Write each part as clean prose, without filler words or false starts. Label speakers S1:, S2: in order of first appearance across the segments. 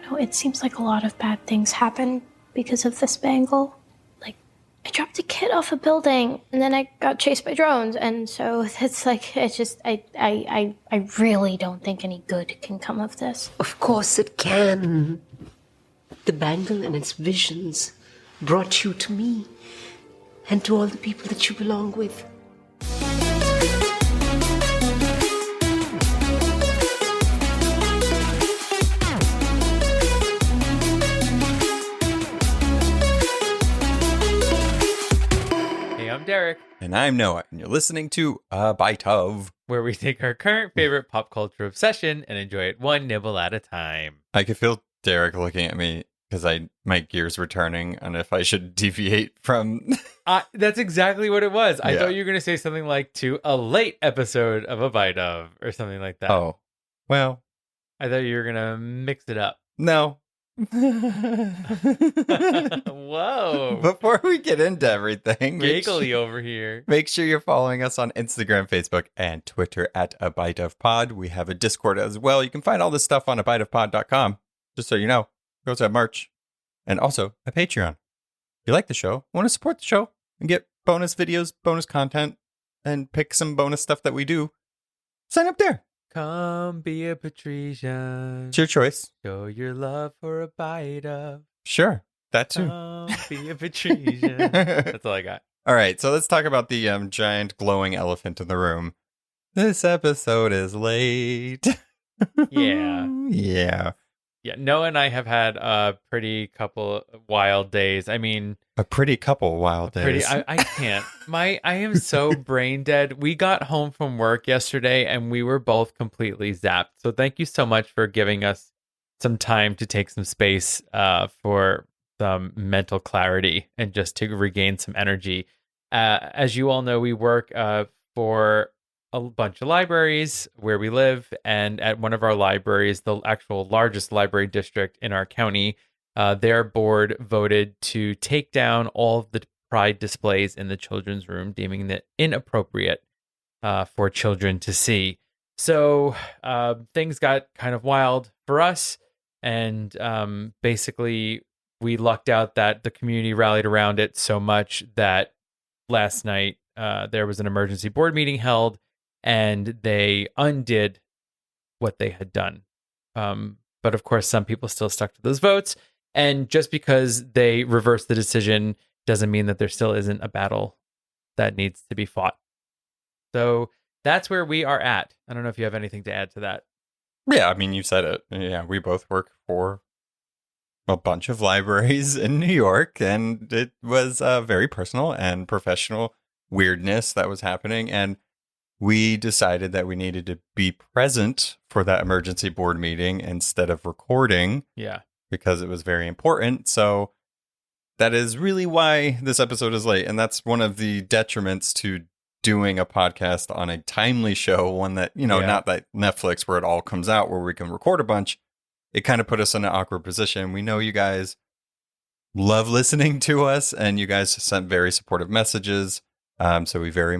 S1: know, it seems like a lot of bad things happen because of this bangle. Like, I dropped a kid off a building, and then I got chased by drones, and so it's like, it's just, I really don't think any good can come of this.
S2: Of course it can. The bangle and its visions brought you to me, and to all the people that you belong with.
S3: I'm Derek.
S4: And I'm Noah, and you're listening to A Bite Of,
S3: where we take our current favorite pop culture obsession and enjoy it one nibble at a time.
S4: I could feel Derek looking at me because my gears were turning on if I should deviate from...
S3: That's exactly what it was. I
S4: Yeah.
S3: thought you were going to say something like to a late episode of A Bite Of or something like that.
S4: Oh, well,
S3: I thought you were going to mix it up.
S4: no.
S3: Whoa.
S4: Before we get into everything,
S3: Giggly over here.
S4: make sure you're following us on Instagram, Facebook, and Twitter at A Bite Of Pod. We have a Discord as well. You can find all this stuff on abiteofpod.com. Just so you know, we also have merch and also a Patreon. If you like the show, want to support the show and get bonus videos, bonus content, and pick some bonus stuff that we do, sign up there.
S3: Come be a patrician.
S4: It's your choice.
S3: Show your love for A Bite Of.
S4: Sure, that too.
S3: Come be a patrician. That's all I got.
S4: All right, so let's talk about the giant glowing elephant in the room. This episode is late.
S3: Yeah.
S4: Yeah.
S3: Yeah, Noah and I have had a pretty couple wild days. I mean,
S4: A pretty couple wild days.
S3: I can't. I am so brain dead. We got home from work yesterday and we were both completely zapped. So thank you so much for giving us some time to take some space for some mental clarity and just to regain some energy. As you all know, we work for a bunch of libraries where we live, and at one of our libraries, the actual largest library district in our county, their board voted to take down all of the pride displays in the children's room, deeming it inappropriate for children to see. So things got kind of wild for us, and basically we lucked out that the community rallied around it so much that last night there was an emergency board meeting held, and they undid what they had done. But of course, some people still stuck to those votes. And just because they reversed the decision doesn't mean that there still isn't a battle that needs to be fought. So that's where we are at. I don't know if you have anything to add to that.
S4: Yeah, I mean, you said it. Yeah, we both work for a bunch of libraries in New York, and it was very personal and professional weirdness that was happening. And we decided that we needed to be present for that emergency board meeting instead of recording.
S3: Yeah.
S4: Because it was very important. So that is really why this episode is late. And that's one of the detriments to doing a podcast on a timely show, one that, not that Netflix where it all comes out where we can record a bunch. It kind of put us in an awkward position. We know you guys love listening to us, and you guys sent very supportive messages. So we very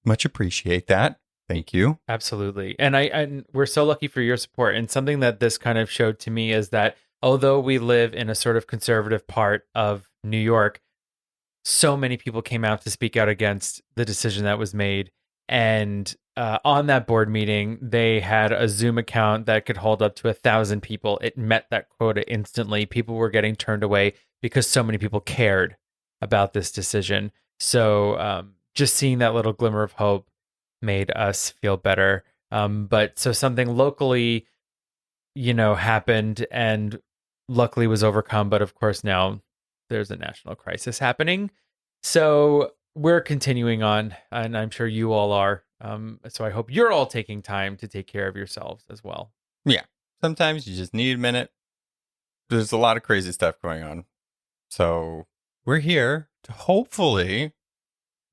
S4: much appreciate that. Thank you.
S3: Absolutely. And we're so lucky for your support. And something that this kind of showed to me is that although we live in a sort of conservative part of New York, so many people came out to speak out against the decision that was made. And on that board meeting, they had a Zoom account that could hold up to 1,000 people. It met that quota instantly. People were getting turned away because so many people cared about this decision. So just seeing that little glimmer of hope made us feel better. But so something locally, happened and luckily was overcome. But of course, now there's a national crisis happening. So we're continuing on, and I'm sure you all are. So I hope you're all taking time to take care of yourselves as well.
S4: Yeah. Sometimes you just need a minute. There's a lot of crazy stuff going on. So we're here to hopefully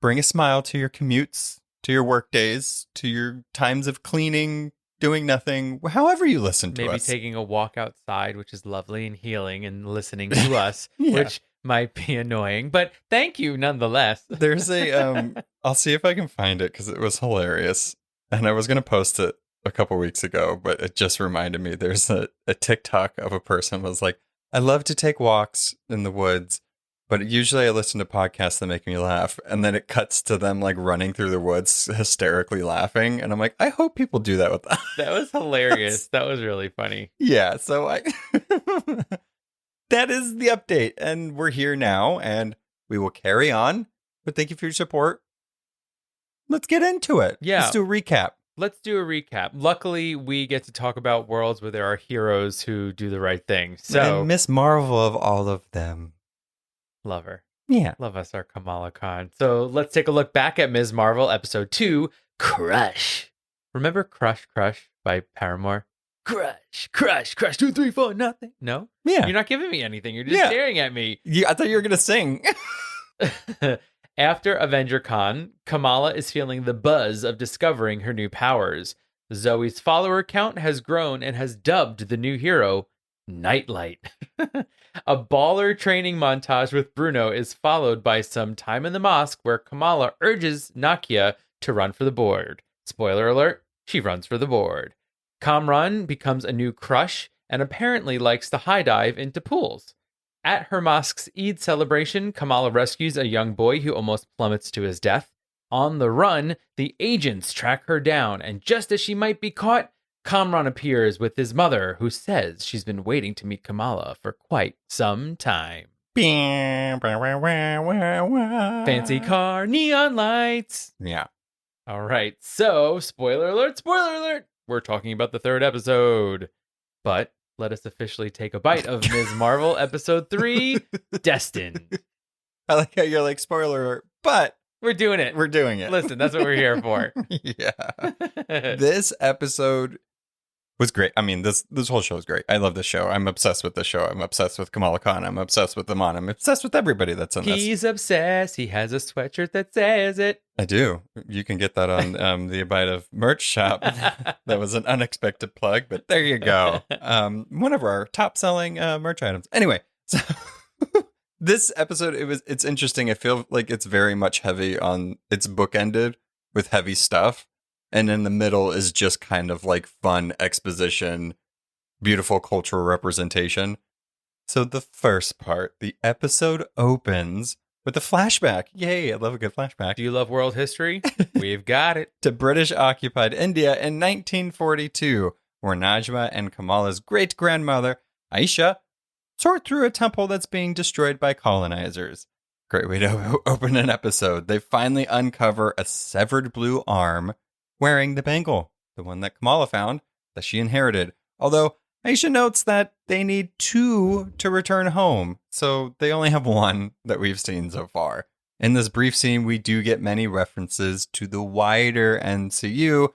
S4: bring a smile to your commutes, to your work days, to your times of cleaning, doing nothing, however you listen to us.
S3: Maybe taking a walk outside, which is lovely and healing, and listening to us,
S4: Yeah.
S3: which might be annoying, but thank you nonetheless.
S4: There's a, I'll see if I can find it because it was hilarious. And I was going to post it a couple weeks ago, but it just reminded me. There's a TikTok of a person was like, I love to take walks in the woods, but usually I listen to podcasts that make me laugh. And then it cuts to them like running through the woods, hysterically laughing. And I'm like, I hope people do that with that.
S3: That was hilarious. That was really funny.
S4: Yeah. So that is the update. And we're here now and we will carry on. But thank you for your support. Let's get into it.
S3: Yeah.
S4: Let's do a recap.
S3: Let's do a recap. Luckily, we get to talk about worlds where there are heroes who do the right thing. So,
S4: and Miss Marvel of all of them.
S3: love her.
S4: Yeah.
S3: Love us our Kamala Khan. So let's take a look back at Ms. Marvel, episode 2, Crush. Remember Crush by Paramore? Crush, 2, 3, 4, nothing. No?
S4: Yeah.
S3: You're not giving me anything. You're just staring at me.
S4: Yeah, I thought you were going to sing.
S3: After Avenger Con, Kamala is feeling the buzz of discovering her new powers. Zoe's follower count has grown and has dubbed the new hero Nightlight. A baller training montage with Bruno is followed by some time in the mosque where Kamala urges Nakia to run for the board. Spoiler alert, she runs for the board. Kamran becomes a new crush and apparently likes to high dive into pools. At her mosque's Eid celebration, Kamala rescues a young boy who almost plummets to his death. On the run, the agents track her down, and just as she might be caught, Kamran appears with his mother, who says she's been waiting to meet Kamala for quite some time. Fancy car, neon lights.
S4: Yeah.
S3: All right, so spoiler alert, we're talking about the 3rd episode. But let us officially take a bite of Ms. Marvel, episode 3, Destined.
S4: I like how you're like, spoiler alert, but
S3: We're doing it.
S4: we're doing it.
S3: Listen, that's what we're here for.
S4: Yeah. This episode was great. I mean, this whole show is great. I love this show. I'm obsessed with this show. I'm obsessed with Kamala Khan. I'm obsessed with Iman. I'm obsessed with everybody that's in this.
S3: He's obsessed. He has a sweatshirt that says it.
S4: I do. You can get that on the Abide of merch shop. That was an unexpected plug, but there you go. One of our top selling merch items. Anyway, so this episode, it's interesting. I feel like it's very much heavy on, it's bookended with heavy stuff. And in the middle is just kind of like fun exposition, beautiful cultural representation. So the first part, the episode opens with a flashback. Yay, I love a good flashback.
S3: Do you love world history? We've got it.
S4: To British-occupied India in 1942, where Najma and Kamala's great-grandmother, Aisha, sort through a temple that's being destroyed by colonizers. Great way to open an episode. They finally uncover a severed blue arm wearing the bangle, the one that Kamala found, that she inherited. Although Aisha notes that they need 2 to return home, so they only have 1 that we've seen so far. In this brief scene, we do get many references to the wider NCU,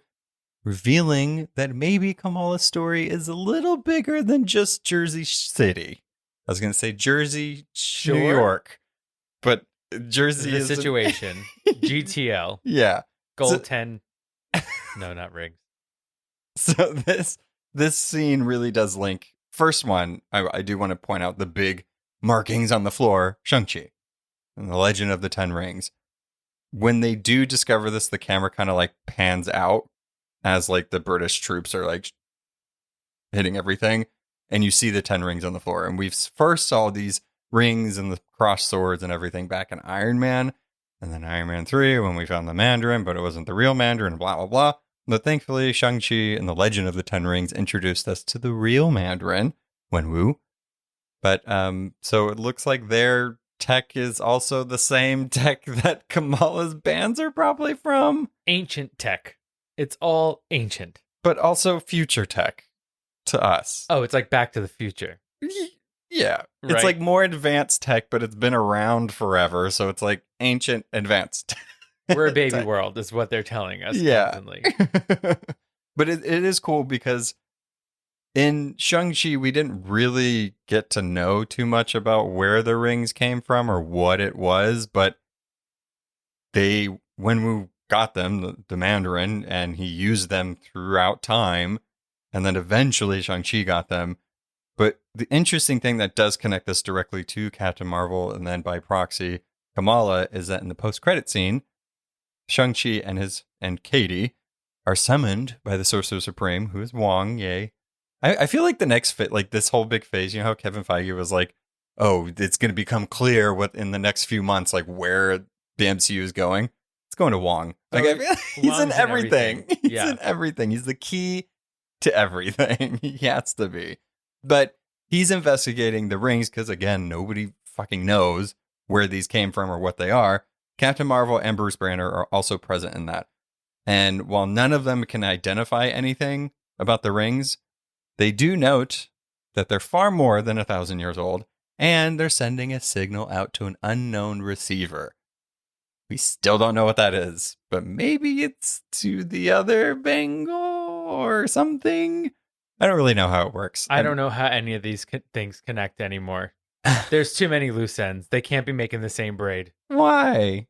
S4: revealing that maybe Kamala's story is a little bigger than just Jersey City. I was going to say Jersey,
S3: Sure.
S4: New York, but Jersey
S3: The
S4: is
S3: situation. GTL.
S4: Yeah.
S3: Gold
S4: So-
S3: 10. No, not rigs.
S4: So this scene really does link. First one, I do want to point out the big markings on the floor, Shang-Chi, and the Legend of the Ten Rings. When they do discover this, the camera kind of like pans out as like the British troops are like hitting everything, and you see the 10 rings on the floor. And we first saw these rings and the cross swords and everything back in Iron Man, and then Iron Man 3 when we found the Mandarin, but it wasn't the real Mandarin, blah, blah, blah. But thankfully, Shang-Chi and the Legend of the Ten Rings introduced us to the real Mandarin, Wenwu. But so it looks like their tech is also the same tech that Kamala's bands are probably from.
S3: Ancient tech. It's all ancient.
S4: But also future tech to us.
S3: Oh, it's like Back to the Future.
S4: Yeah.
S3: Right.
S4: It's like more advanced tech, but it's been around forever. So it's like ancient advanced.
S3: We're a baby
S4: tech.
S3: world is what they're telling us
S4: Yeah.
S3: constantly.
S4: But it is cool because in Shang-Chi, we didn't really get to know too much about where the rings came from or what it was. But when we got them, the Mandarin, and he used them throughout time, and then eventually Shang-Chi got them. But the interesting thing that does connect this directly to Captain Marvel and then by proxy Kamala is that in the post-credit scene, Shang-Chi and Katie are summoned by the Sorcerer Supreme, who is Wong. Yay! I feel like the next this whole big phase. You know how Kevin Feige was like, "Oh, it's going to become clear what in the next few months, like where the MCU is going." It's going to Wong. Like he's in everything. He's in everything. He's the key to everything. He has to be. But he's investigating the rings because, again, nobody fucking knows where these came from or what they are. Captain Marvel and Bruce Banner are also present in that. And while none of them can identify anything about the rings, they do note that they're far more than 1,000 years old, and they're sending a signal out to an unknown receiver. We still don't know what that is, but maybe it's to the other bangle or something. I don't really know how it works.
S3: I don't know how any of these things connect anymore. There's too many loose ends. They can't be making the same braid.
S4: Why?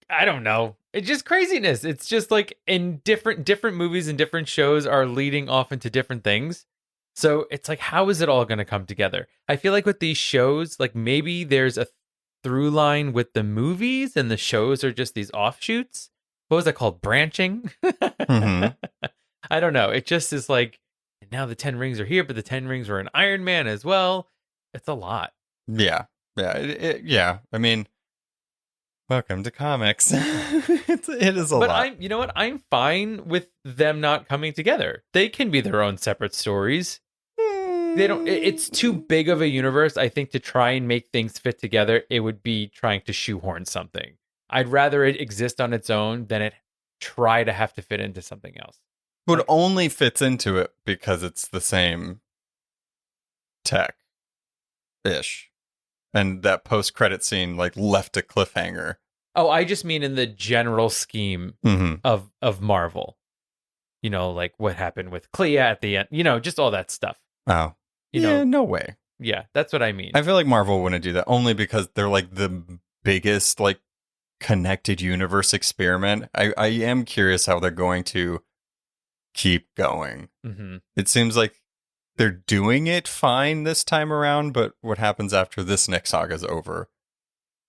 S3: I don't know. It's just craziness. It's just like in different movies and different shows are leading off into different things. So it's like, how is it all going to come together? I feel like with these shows, like maybe there's a through line with the movies and the shows are just these offshoots. What was that called? Branching?
S4: Mm-hmm.
S3: I don't know. It just is like, now the 10 rings are here, but the 10 rings were in Iron Man as well. It's a lot.
S4: Yeah. Yeah. I mean, welcome to comics. It is a lot.
S3: But you know what? I'm fine with them not coming together. They can be their own separate stories. They don't. It's too big of a universe. I think to try and make things fit together, it would be trying to shoehorn something. I'd rather it exist on its own than it try to have to fit into something else.
S4: But it only fits into it because it's the same tech-ish. And that post-credit scene like left a cliffhanger.
S3: Oh, I just mean in the general scheme of Marvel. You know, like what happened with Clea at the end. You know, just all that stuff.
S4: Oh.
S3: You know,
S4: no way.
S3: Yeah, that's what I mean.
S4: I feel like Marvel wouldn't do that only because they're like the biggest like connected universe experiment. I am curious how they're going to keep going.
S3: Mm-hmm.
S4: It seems like they're doing it fine this time around, but what happens after this next saga is over?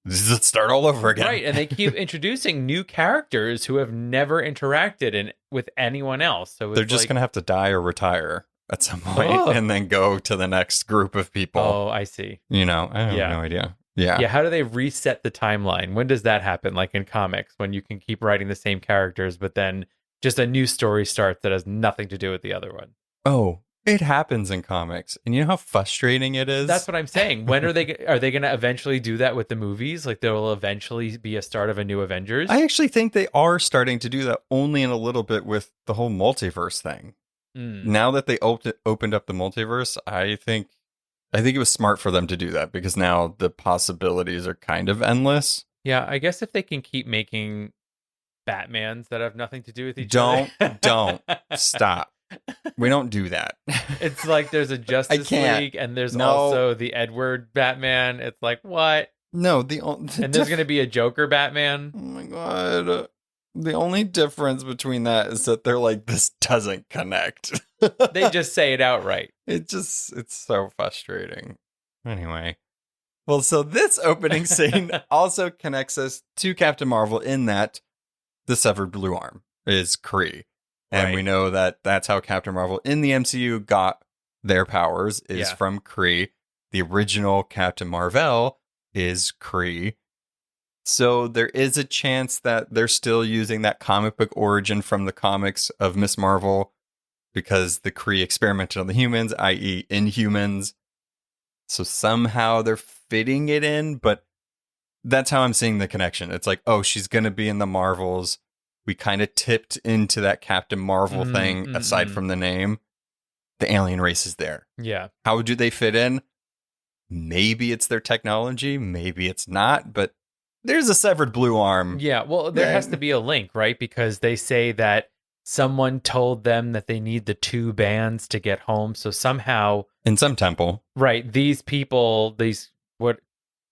S4: Let's start all over again.
S3: Right, and they keep introducing new characters who have never interacted with anyone else. So
S4: they're just going to have to die or retire at some point and then go to the next group of people.
S3: Oh, I see.
S4: You know, I have no idea. Yeah.
S3: Yeah, how do they reset the timeline? When does that happen? Like in comics, when you can keep writing the same characters, but then just a new story starts that has nothing to do with the other one.
S4: Oh, it happens in comics. And you know how frustrating it is?
S3: That's what I'm saying. When are they going to eventually do that with the movies? Like there will eventually be a start of a new Avengers?
S4: I actually think they are starting to do that only in a little bit with the whole multiverse thing. Now that they opened up the multiverse, I think it was smart for them to do that because now the possibilities are kind of endless.
S3: Yeah, I guess if they can keep making Batmans that have nothing to do with each other.
S4: Don't stop. We don't do that.
S3: It's like there's a Justice League and there's also the Edward Batman. It's like, what?
S4: No,
S3: and there's going to be a Joker Batman.
S4: Oh my God. The only difference between that is that they're like, this doesn't connect.
S3: They just say it outright.
S4: It's so frustrating. Anyway. Well, so this opening scene also connects us to Captain Marvel in that the severed blue arm is Kree. And we know that that's how Captain Marvel in the MCU got their powers is from Kree. The original Captain Marvel is Kree. So there is a chance that they're still using that comic book origin from the comics of Miss Marvel because the Kree experimented on the humans, i.e. Inhumans. So somehow they're fitting it in, but that's how I'm seeing the connection. It's like, oh, she's going to be in the Marvels. We kind of tipped into that Captain Marvel thing aside from the name. The alien race is there.
S3: Yeah.
S4: How do they fit in? Maybe it's their technology. Maybe it's not, but there's a severed blue arm.
S3: Yeah, well, there has to be a link, right? Because they say that someone told them that they need the 2 bands to get home. So somehow...
S4: in some temple.
S3: Right. These people,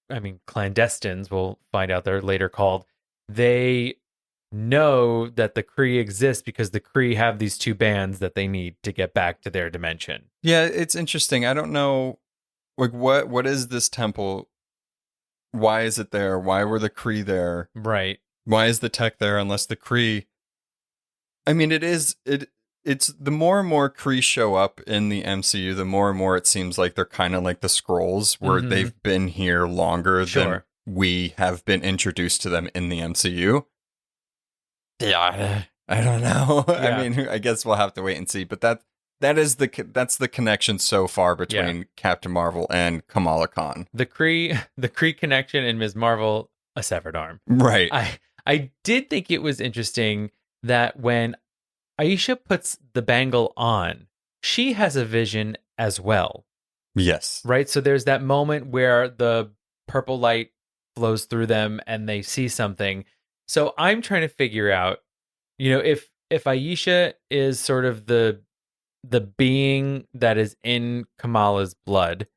S3: clandestines, we'll find out they're later called. They know that the Kree exists because the Kree have these 2 bands that they need to get back to their dimension.
S4: Yeah, it's interesting. I don't know, like, what is this temple? Why is it there? Why were the Kree there?
S3: Right.
S4: Why is the tech there unless the Kree I mean, it's the more and more Kree show up in the MCU, the more and more it seems like they're kind of like the Skrulls, where they've been here longer than we have been introduced to them in the MCU. Yeah, I don't know.
S3: Yeah.
S4: I mean, I guess we'll have to wait and see. But that's the connection so far between Captain Marvel and Kamala Khan.
S3: The Kree connection and Ms. Marvel, a severed arm.
S4: Right.
S3: I did think it was interesting that when Aisha puts the bangle on, she has a vision as well.
S4: Yes.
S3: Right? So there's that moment where the purple light flows through them and they see something. So I'm trying to figure out, if Aisha is sort of the being that is in Kamala's blood,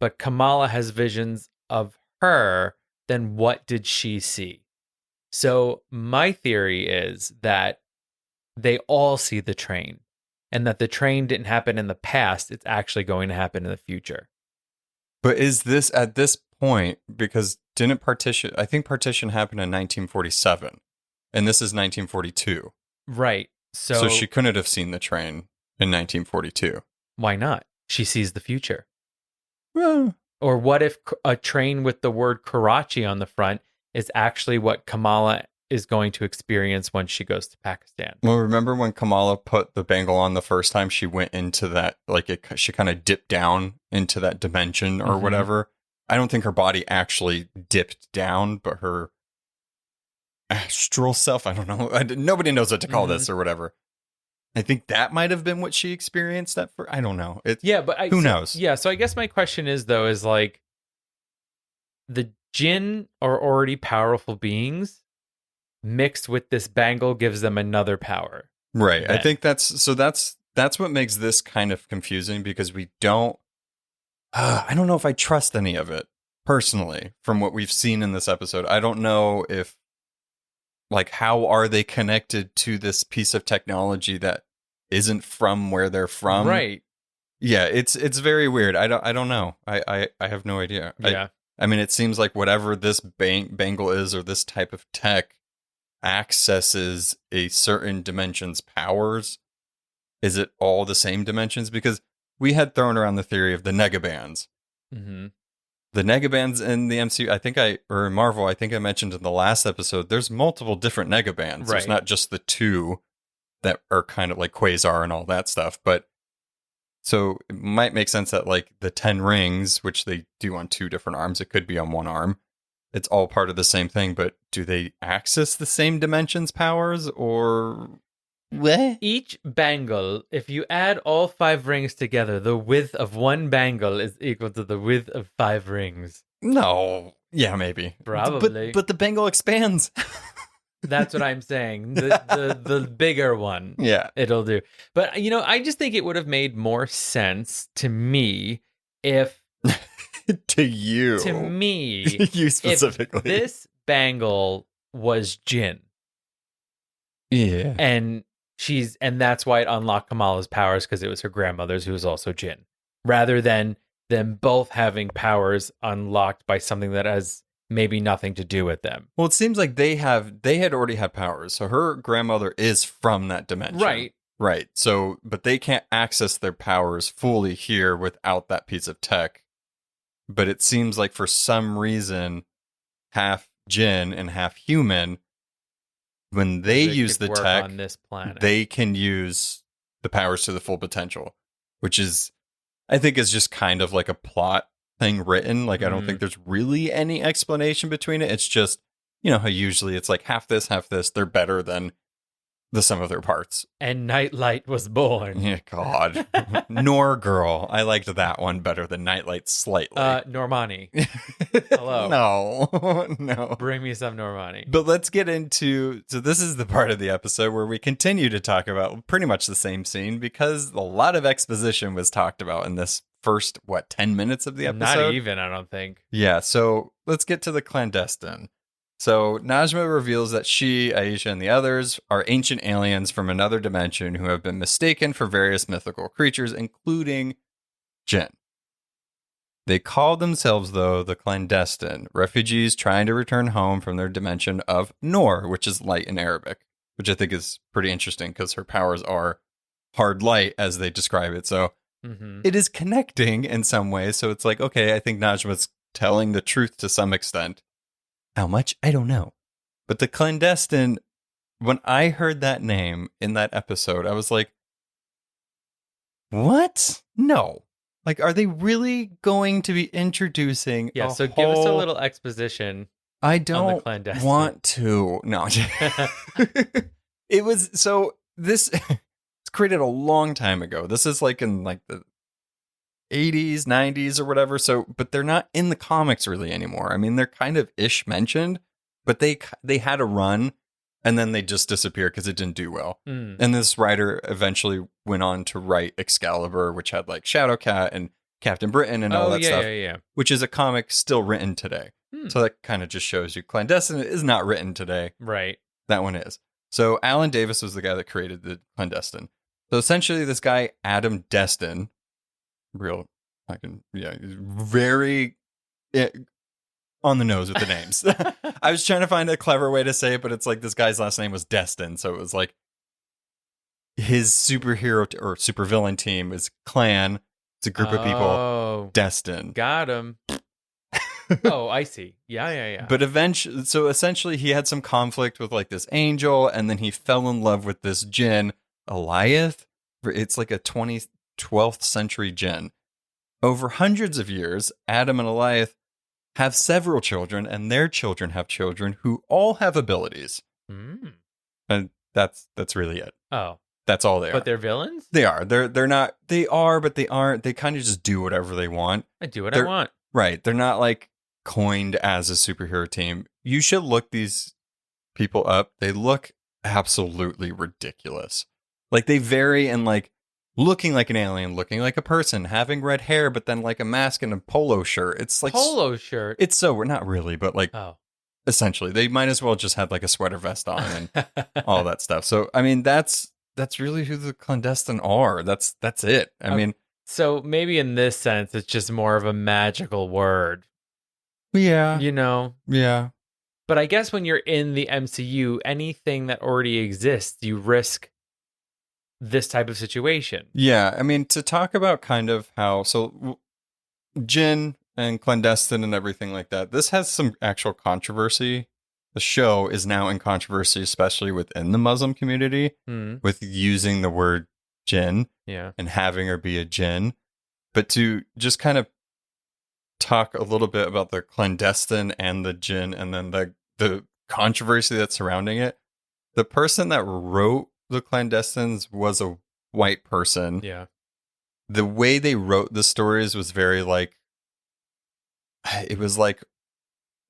S3: but Kamala has visions of her, then what did she see? So my theory is that they all see the train, and that the train didn't happen in the past. It's actually going to happen in the future.
S4: But is this at this point, because didn't partition, I think partition happened in 1947, and this is 1942.
S3: Right. So
S4: she couldn't have seen the train in 1942.
S3: Why not? She sees the future.
S4: Well,
S3: Or what if a train with the word Karachi on the front is actually what Kamala is going to experience once she goes to Pakistan?
S4: well, remember when Kamala put the bangle on the first time, she went into that, she kind of dipped down into that dimension or whatever. I don't think her body actually dipped down, but her astral self, I don't know. Nobody knows what to call this or whatever. I think that might have been what she experienced at first. I don't know. Who knows?
S3: Yeah, so I guess my question is, though, is like, the jinn are already powerful beings, mixed with this bangle gives them another power.
S4: Right.
S3: Then.
S4: I think that's what makes this kind of confusing, because we don't, I don't know if I trust any of it personally from what we've seen in this episode. I don't know if, how are they connected to this piece of technology that isn't from where they're from?
S3: Right.
S4: Yeah, it's very weird. I don't know. I have no idea.
S3: Yeah.
S4: I mean, it seems like whatever this bangle is, or this type of tech, accesses a certain dimension's powers. Is it all the same dimensions? Because we had thrown around the theory of the negabands.
S3: Mm-hmm.
S4: The negabands in the MCU, or in Marvel, I think I mentioned in the last episode, there's multiple different negabands.
S3: Right.
S4: There's not just the two that are kind of like Quasar and all that stuff. But so it might make sense that the 10 rings, which they do on 2 different arms, it could be on 1 arm. It's all part of the same thing, but do they access the same dimensions powers, or what?
S3: Each bangle, if you add all 5 rings together, the width of one bangle is equal to the width of 5 rings.
S4: No. Yeah, maybe.
S3: Probably.
S4: But the bangle expands.
S3: That's what I'm saying. The bigger one.
S4: Yeah.
S3: It'll do. But, I just think it would have made more sense to me if...
S4: To you.
S3: To me.
S4: You specifically.
S3: If this bangle was Jinn.
S4: Yeah.
S3: And that's why it unlocked Kamala's powers, because it was her grandmother's, who was also Jinn. Rather than them both having powers unlocked by something that has maybe nothing to do with them.
S4: Well, it seems like they had already had powers. So her grandmother is from that dimension.
S3: Right.
S4: Right. So, but they can't access their powers fully here without that piece of tech. But it seems like for some reason, half Jinn and half human, when they use the tech
S3: on this planet,
S4: they can use the powers to the full potential, which is, I think, is just kind of like a plot thing written. I don't think there's really any explanation between it. It's just, how usually it's half this, they're better than the sum of their parts.
S3: And Nightlight was born.
S4: Yeah, God. Nor Girl. I liked that one better than Nightlight slightly.
S3: Normani. Hello.
S4: No.
S3: Bring me some Normani.
S4: But let's get into... So this is the part of the episode where we continue to talk about pretty much the same scene, because a lot of exposition was talked about in this first, 10 minutes of the episode?
S3: Not even, I don't think.
S4: Yeah, so let's get to the ClanDestine. So Najma reveals that she, Aisha, and the others are ancient aliens from another dimension who have been mistaken for various mythical creatures, including Jinn. They call themselves, though, the ClanDestine, refugees trying to return home from their dimension of Noor, which is light in Arabic. which I think is pretty interesting because her powers are hard light as they describe it. So it is connecting in some ways. So it's like, okay, I think Najma's telling the truth to some extent. How much? I don't know. But the ClanDestine, when I heard that name in that episode, I was like, what? No. Like, are they really going to be introducing
S3: give us a little exposition.
S4: I don't
S3: ClanDestine.
S4: want to. No. It was so this it's created a long time ago. This is like in like the 80s, 90s or whatever. So, but they're not in the comics really anymore. I mean, they're kind of ish mentioned, but they had a run and then they just disappeared because it didn't do well. And this writer eventually went on to write Excalibur, which had like Shadowcat and Captain Britain and all that stuff, which is a comic still written today. So that kind of just shows you ClanDestine is not written today.
S3: Right.
S4: That one is. So Alan Davis was the guy that created the ClanDestine. So essentially this guy, Adam Destin, very on the nose with the names. I was trying to find a clever way to say it, but it's like this guy's last name was Destin. So it was like his superhero or supervillain team is Clan. It's a group of people. Destin.
S3: Got him. Oh, I see. Yeah.
S4: But eventually, so essentially he had some conflict with like this angel, and then he fell in love with this djinn, Eliath. It's like a 12th century djinn. Over hundreds of years, Adam and Eliath have several children, and their children have children who all have abilities. And that's really it.
S3: Oh.
S4: That's all they are.
S3: But they're villains?
S4: They are. They're not. They are, but they aren't. They kind of just do whatever they want.
S3: I do what I want.
S4: Right. They're not like coined as a superhero team. You should look these people up. They look absolutely ridiculous. Like they vary in like looking like an alien, looking like a person, having red hair, but then like a mask and a polo shirt. It's like
S3: polo shirt.
S4: It's so we're not really, but like essentially they might as well just had like a sweater vest on and all that stuff. So I mean that's really who the ClanDestine are. That's it. I mean,
S3: so maybe in this sense it's just more of a magical word.
S4: Yeah.
S3: You know?
S4: Yeah.
S3: But I guess when you're in the MCU, anything that already exists, you risk this type of situation.
S4: Yeah. I mean, to talk about kind of how, so Jinn and ClanDestine and everything like that, this has some actual controversy. The show is now in controversy, especially within the Muslim community, with using the word Jinn and having her be a Jinn. But to just kind of talk a little bit about the ClanDestine and the Jinn and then the controversy that's surrounding it. The person that wrote the ClanDestines was a white person.
S3: Yeah.
S4: The way they wrote the stories was very like, it was like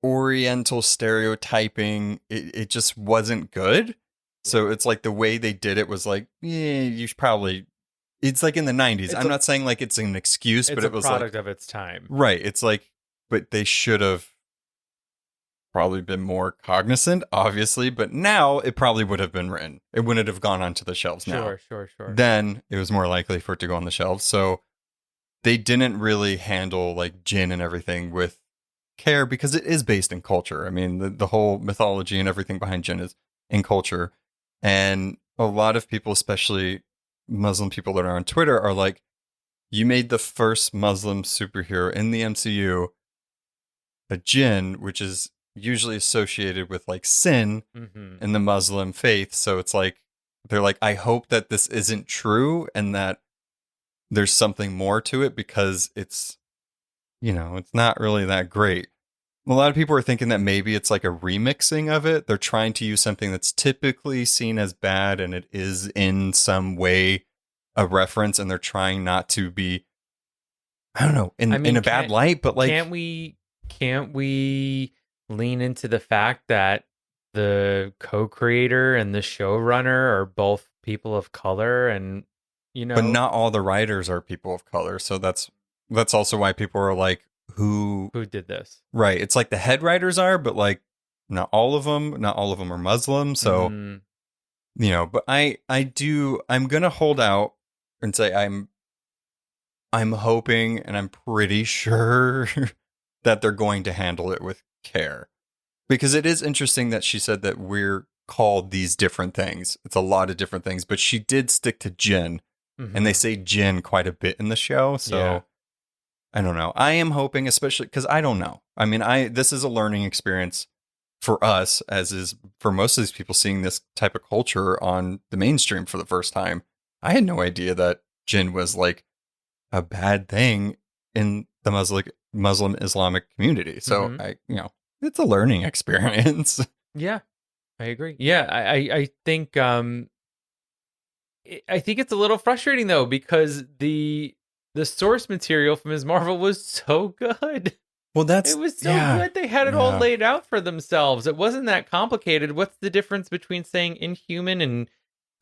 S4: Oriental stereotyping. It just wasn't good. So it's like the way they did it was like, yeah, you should probably. It's like in the 90s. I'm not saying like it's an excuse, but it was like,
S3: product of its time.
S4: Right. It's like, but they should have probably been more cognizant, obviously. But now it probably would have been written. It wouldn't have gone onto the shelves now.
S3: Sure.
S4: Then it was more likely for it to go on the shelves. So they didn't really handle like Jinn and everything with care because it is based in culture. I mean, the whole mythology and everything behind Jinn is in culture. And a lot of people, especially Muslim people that are on Twitter, are like, you made the first Muslim superhero in the MCU a Jinn, which is usually associated with like sin in the Muslim faith. So it's like, they're like, I hope that this isn't true and that there's something more to it because it's, you know, it's not really that great. A lot of people are thinking that maybe it's like a remixing of it. They're trying to use something that's typically seen as bad and it is in some way a reference, and they're trying not to be, I don't know, in a bad light, but like,
S3: can't we lean into the fact that the co-creator and the showrunner are both people of color, and you know,
S4: but not all the writers are people of color. So that's also why people are like, who
S3: did this?
S4: Right. It's like the head writers are, but like not all of them are Muslim. So, you know, but I'm going to hold out and say I'm hoping and I'm pretty sure that they're going to handle it with care, because it is interesting that she said that we're called these different things. It's a lot of different things, but she did stick to Jinn, and they say Jinn quite a bit in the show. So I don't know. I am hoping, especially because I don't know. I mean, this is a learning experience for us, as is for most of these people seeing this type of culture on the mainstream for the first time. I had no idea that Jinn was like a bad thing in the Muslim Islamic community. So it's a learning experience.
S3: Yeah, I agree. Yeah, I think I think it's a little frustrating though, because the source material from Ms. Marvel was so good.
S4: Well,
S3: it was so good. They had it all laid out for themselves. It wasn't that complicated. What's the difference between saying Inhuman and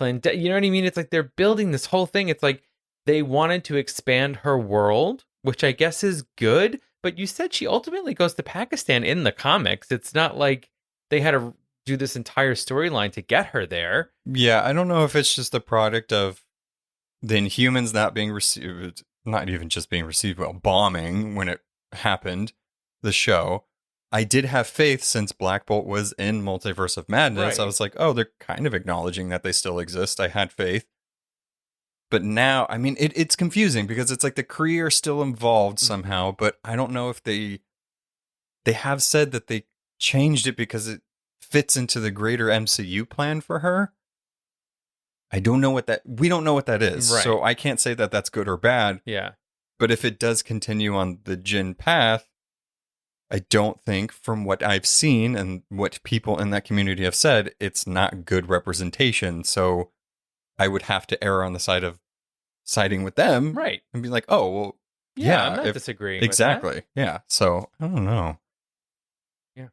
S3: you know what I mean? It's like they're building this whole thing. It's like they wanted to expand her world, which I guess is good. But you said she ultimately goes to Pakistan in the comics. It's not like they had to do this entire storyline to get her there.
S4: Yeah, I don't know if it's just a product of the Inhumans not being received, not even just being received well, bombing when it happened, the show. I did have faith since Black Bolt was in Multiverse of Madness. Right. I was like, oh, they're kind of acknowledging that they still exist. I had faith. But now, I mean, it's confusing because it's like the Kree are still involved somehow, but I don't know if they have said that they changed it because it fits into the greater MCU plan for her. We don't know what that is. Right. So I can't say that that's good or bad.
S3: Yeah.
S4: But if it does continue on the Jinn path, I don't think, from what I've seen and what people in that community have said, it's not good representation. So I would have to err on the side of siding with them.
S3: Right.
S4: And be like, oh, well,
S3: I'm not disagreeing
S4: exactly.
S3: with that.
S4: Yeah. So I don't know.
S3: Yeah.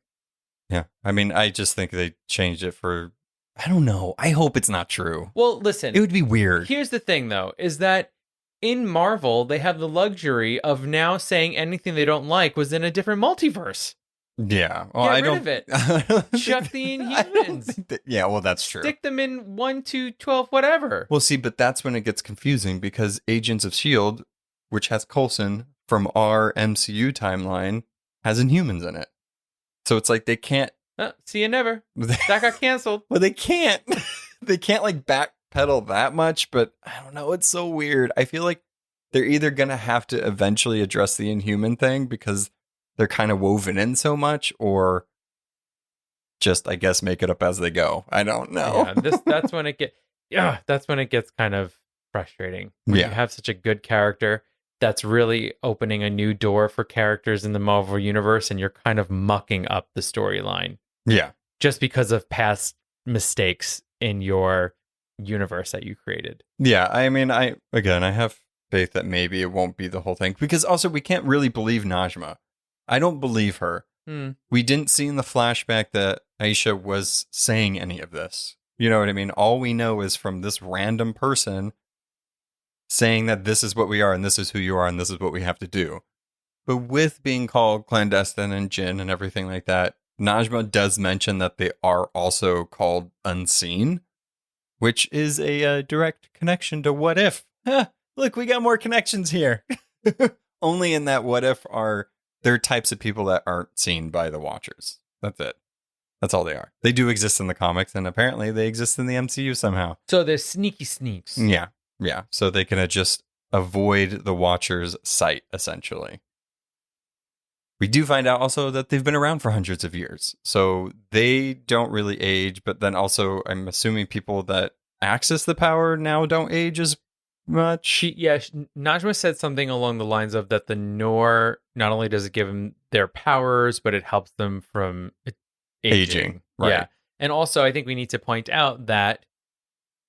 S4: Yeah. I mean, I just think they changed it for, I don't know. I hope it's not true.
S3: Well, listen.
S4: It would be weird.
S3: Here's the thing, though, is that in Marvel, they have the luxury of now saying anything they don't like was in a different multiverse.
S4: Yeah. Well,
S3: Get rid of it. Chuck the Inhumans.
S4: Yeah, well, that's true.
S3: Stick them in 1 to 12, whatever.
S4: Well, see, but that's when it gets confusing because Agents of S.H.I.E.L.D., which has Coulson from our MCU timeline, has Inhumans in it. So it's like they can't...
S3: see you never. That got canceled.
S4: Well, they can't. They can't like backpedal that much, but I don't know. It's so weird. I feel like they're either going to have to eventually address the Inhuman thing because they're kind of woven in so much, or just, I guess, make it up as they go. I don't know.
S3: Yeah, that's when it gets kind of frustrating. When you have such a good character that's really opening a new door for characters in the Marvel universe, and you're kind of mucking up the storyline.
S4: Yeah.
S3: Just because of past mistakes in your universe that you created.
S4: Yeah, I mean, I have faith that maybe it won't be the whole thing, because also we can't really believe Najma. I don't believe her. We didn't see in the flashback that Aisha was saying any of this. You know what I mean? All we know is from this random person saying that this is what we are and this is who you are and this is what we have to do. But with being called clandestine and Jinn and everything like that, Najma does mention that they are also called unseen, which is a direct connection to What If. Look, we got more connections here. Only in that What If they're types of people that aren't seen by the Watchers. That's it. That's all they are. They do exist in the comics, and apparently they exist in the MCU somehow.
S3: So they're sneaky sneaks.
S4: Yeah. Yeah. So they can just avoid the Watchers' sight, essentially. We do find out also that they've been around for hundreds of years. So they don't really age, but then also I'm assuming people that access the power now don't age as much.
S3: Najma said something along the lines of that the Noor, not only does it give them their powers, but it helps them from aging.
S4: Right.
S3: Yeah. And also, I think we need to point out that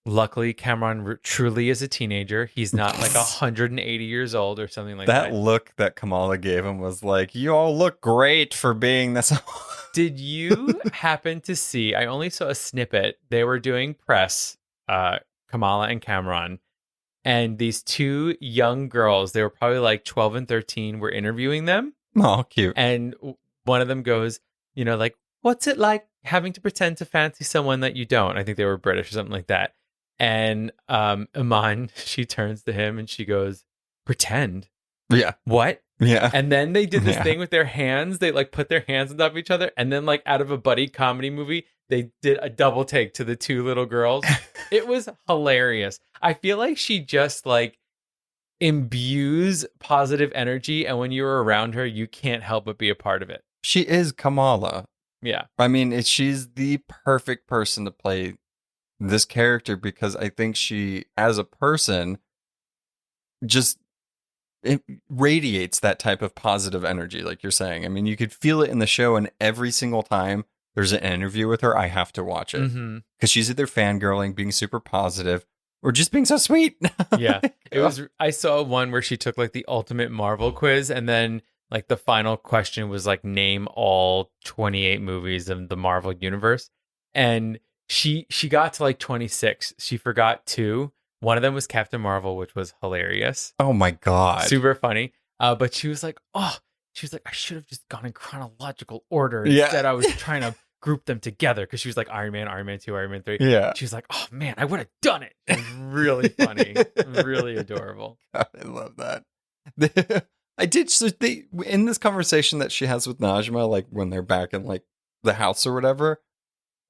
S3: luckily Cameron truly is a teenager. He's not like 180 years old or something like that.
S4: That look that Kamala gave him was like, you all look great for being this.
S3: Did you happen to see, I only saw a snippet, they were doing press, Kamala and Cameron, and these two young girls, they were probably like 12 and 13, were interviewing them.
S4: Oh, cute.
S3: And one of them goes, like, what's it like having to pretend to fancy someone that you don't? I think they were British or something like that. And Iman, she turns to him and she goes, pretend?
S4: Yeah.
S3: What?
S4: Yeah.
S3: And then they did this thing with their hands. They like put their hands on top of each other. And then like out of a buddy comedy movie, they did a double take to the two little girls. It was hilarious. I feel like she just like imbues positive energy, and when you're around her, you can't help but be a part of it.
S4: She is Kamala.
S3: Yeah.
S4: I mean, she's the perfect person to play this character because I think she, as a person, just it radiates that type of positive energy, like you're saying. I mean, you could feel it in the show, and every single time there's an interview with her, I have to watch it because she's either fangirling, being super positive, or just being so sweet.
S3: Yeah. It was. I saw one where she took like the ultimate Marvel quiz, and then like the final question was like name all 28 movies of the Marvel universe, and she got to like 26. She forgot two. One of them was Captain Marvel, which was hilarious.
S4: Oh my God.
S3: Super funny. But she was like, I should have just gone in chronological order.
S4: Yeah.
S3: Instead, I was trying to group them together because she was like Iron Man, Iron Man 2, Iron Man 3.
S4: Yeah.
S3: She was like, oh man, I would have done it. It was really funny. Really adorable.
S4: God, I love that. I did. So in this conversation that she has with Najma, like when they're back in like the house or whatever,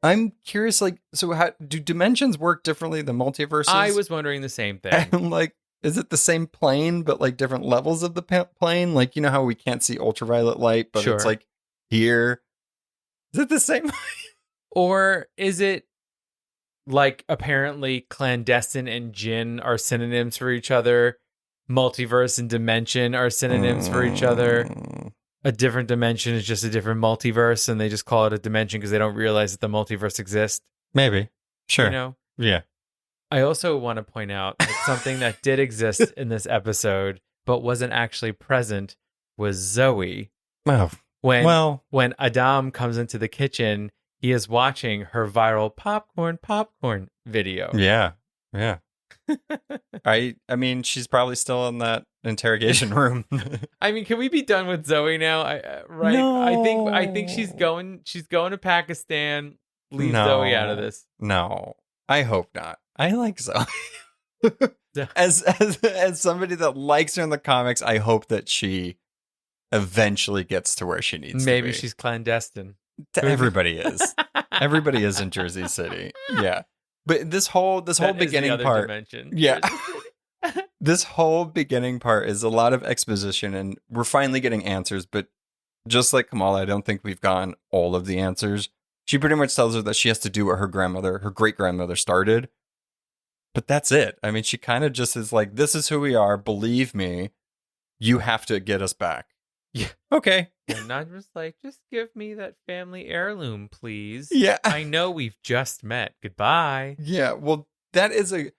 S4: I'm curious, like, so how do dimensions work differently than multiverses?
S3: I was wondering the same thing.
S4: And like, is it the same plane, but like different levels of the plane? Like, you know how we can't see ultraviolet light, but it's like here. Is it the same?
S3: Or is it like apparently clandestine and Jinn are synonyms for each other? Multiverse and dimension are synonyms for each other. A different dimension is just a different multiverse, and they just call it a dimension because they don't realize that the multiverse exists.
S4: Maybe. Sure.
S3: You know?
S4: Yeah.
S3: I also want to point out that something that did exist in this episode, but wasn't actually present, was Zoe.
S4: Oh.
S3: When Adam comes into the kitchen, he is watching her viral popcorn video.
S4: Yeah. Yeah. I mean, she's probably still in that interrogation room.
S3: I mean, can we be done with Zoe now? Right?
S4: No.
S3: I think she's going to Pakistan. Leave Zoe out of this.
S4: No, I hope not. I like Zoe. as somebody that likes her in the comics, I hope that she eventually gets to where she needs to be.
S3: Maybe she's clandestine.
S4: Everybody is. Everybody is in Jersey City. Yeah. But this whole beginning part,
S3: dimension.
S4: Yeah, this whole beginning part is a lot of exposition, and we're finally getting answers. But just like Kamala, I don't think we've gotten all of the answers. She pretty much tells her that she has to do what her great grandmother started. But that's it. I mean, she kind of just is like, "This is who we are. Believe me, you have to get us back."
S3: Yeah.
S4: Okay.
S3: And Najma's like, just give me that family heirloom, please.
S4: Yeah.
S3: I know we've just met. Goodbye.
S4: Yeah. Well, that is a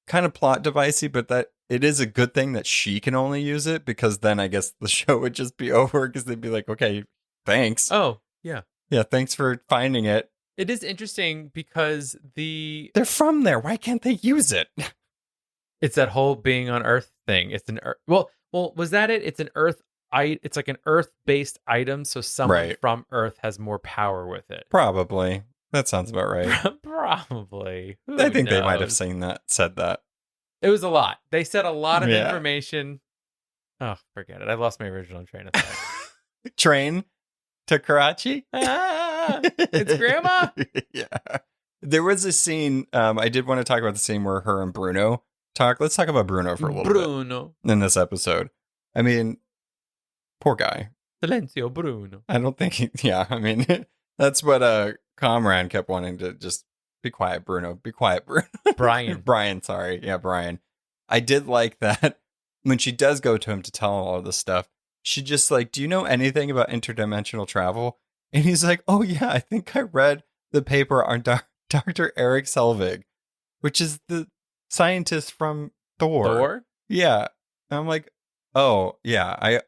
S4: kind of plot devicey, but that it is a good thing that she can only use it, because then I guess the show would just be over because they'd be like, okay, thanks.
S3: Oh, yeah.
S4: Yeah. Thanks for finding it.
S3: It is interesting because
S4: they're from there. Why can't they use it?
S3: It's that whole being on Earth thing. It's an Earth. Well, was that it? It's an Earth. It's like an Earth-based item, so someone from Earth has more power with it.
S4: Probably. That sounds about right.
S3: Probably.
S4: I think they might have said that.
S3: It was a lot. They said a lot of information. Oh, forget it. I lost my original train of thought.
S4: Train to Karachi?
S3: It's Grandma?
S4: Yeah. There was a scene, I did want to talk about the scene where her and Bruno talk. Let's talk about Bruno for a little bit in this episode. I mean, poor guy.
S3: Silencio, Bruno.
S4: I don't think I mean, that's what Comrade kept wanting to just be quiet, Bruno. Be quiet, Bruno. Brian, sorry. Yeah, Brian. I did like that when she does go to him to tell him all of this stuff, she just like, do you know anything about interdimensional travel? And he's like, oh yeah, I think I read the paper on Dr. Eric Selvig, which is the scientist from Thor? Yeah. And I'm like, oh yeah,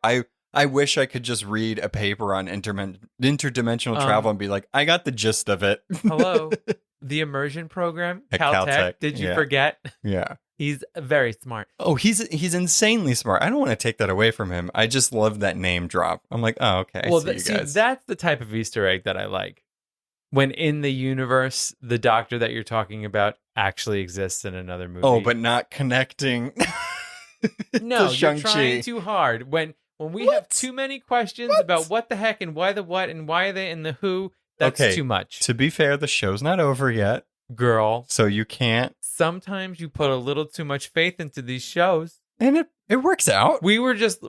S4: I wish I could just read a paper on interdimensional travel and be like, I got the gist of it.
S3: Hello. The immersion program,
S4: At
S3: Caltech. Did you forget?
S4: Yeah.
S3: He's very smart.
S4: Oh, he's insanely smart. I don't want to take that away from him. I just love that name drop. I'm like, oh, okay. I see you guys.
S3: That's the type of Easter egg that I like. When in the universe, the doctor that you're talking about actually exists in another movie.
S4: Oh, but not connecting.
S3: No, you're trying too hard. When we have too many questions about what the heck and why the what and why they and the who, That's too much.
S4: To be fair, the show's not over yet.
S3: Girl.
S4: So you can't.
S3: Sometimes you put a little too much faith into these shows.
S4: And it works out.
S3: We were just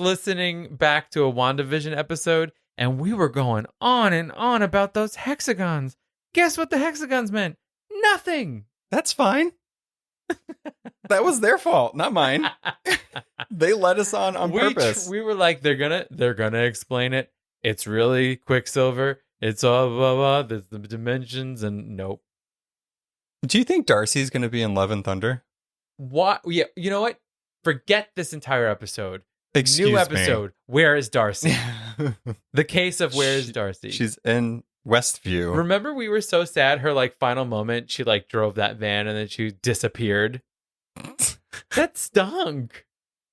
S3: listening back to a WandaVision episode, and we were going on and on about those hexagons. Guess what the hexagons meant? Nothing.
S4: That's fine. That was their fault, not mine. They let us on purpose.
S3: We were like, they're gonna explain it. It's really Quicksilver. It's all blah blah. There's the dimensions, and nope.
S4: Do you think Darcy's going to be in Love and Thunder?
S3: What? Yeah, you know what? Forget this entire episode.
S4: Excuse
S3: New episode.
S4: Me.
S3: Where is Darcy? The case of where is Darcy?
S4: She's in Westview.
S3: Remember, we were so sad. Her final moment, she drove that van and then she disappeared. That stunk.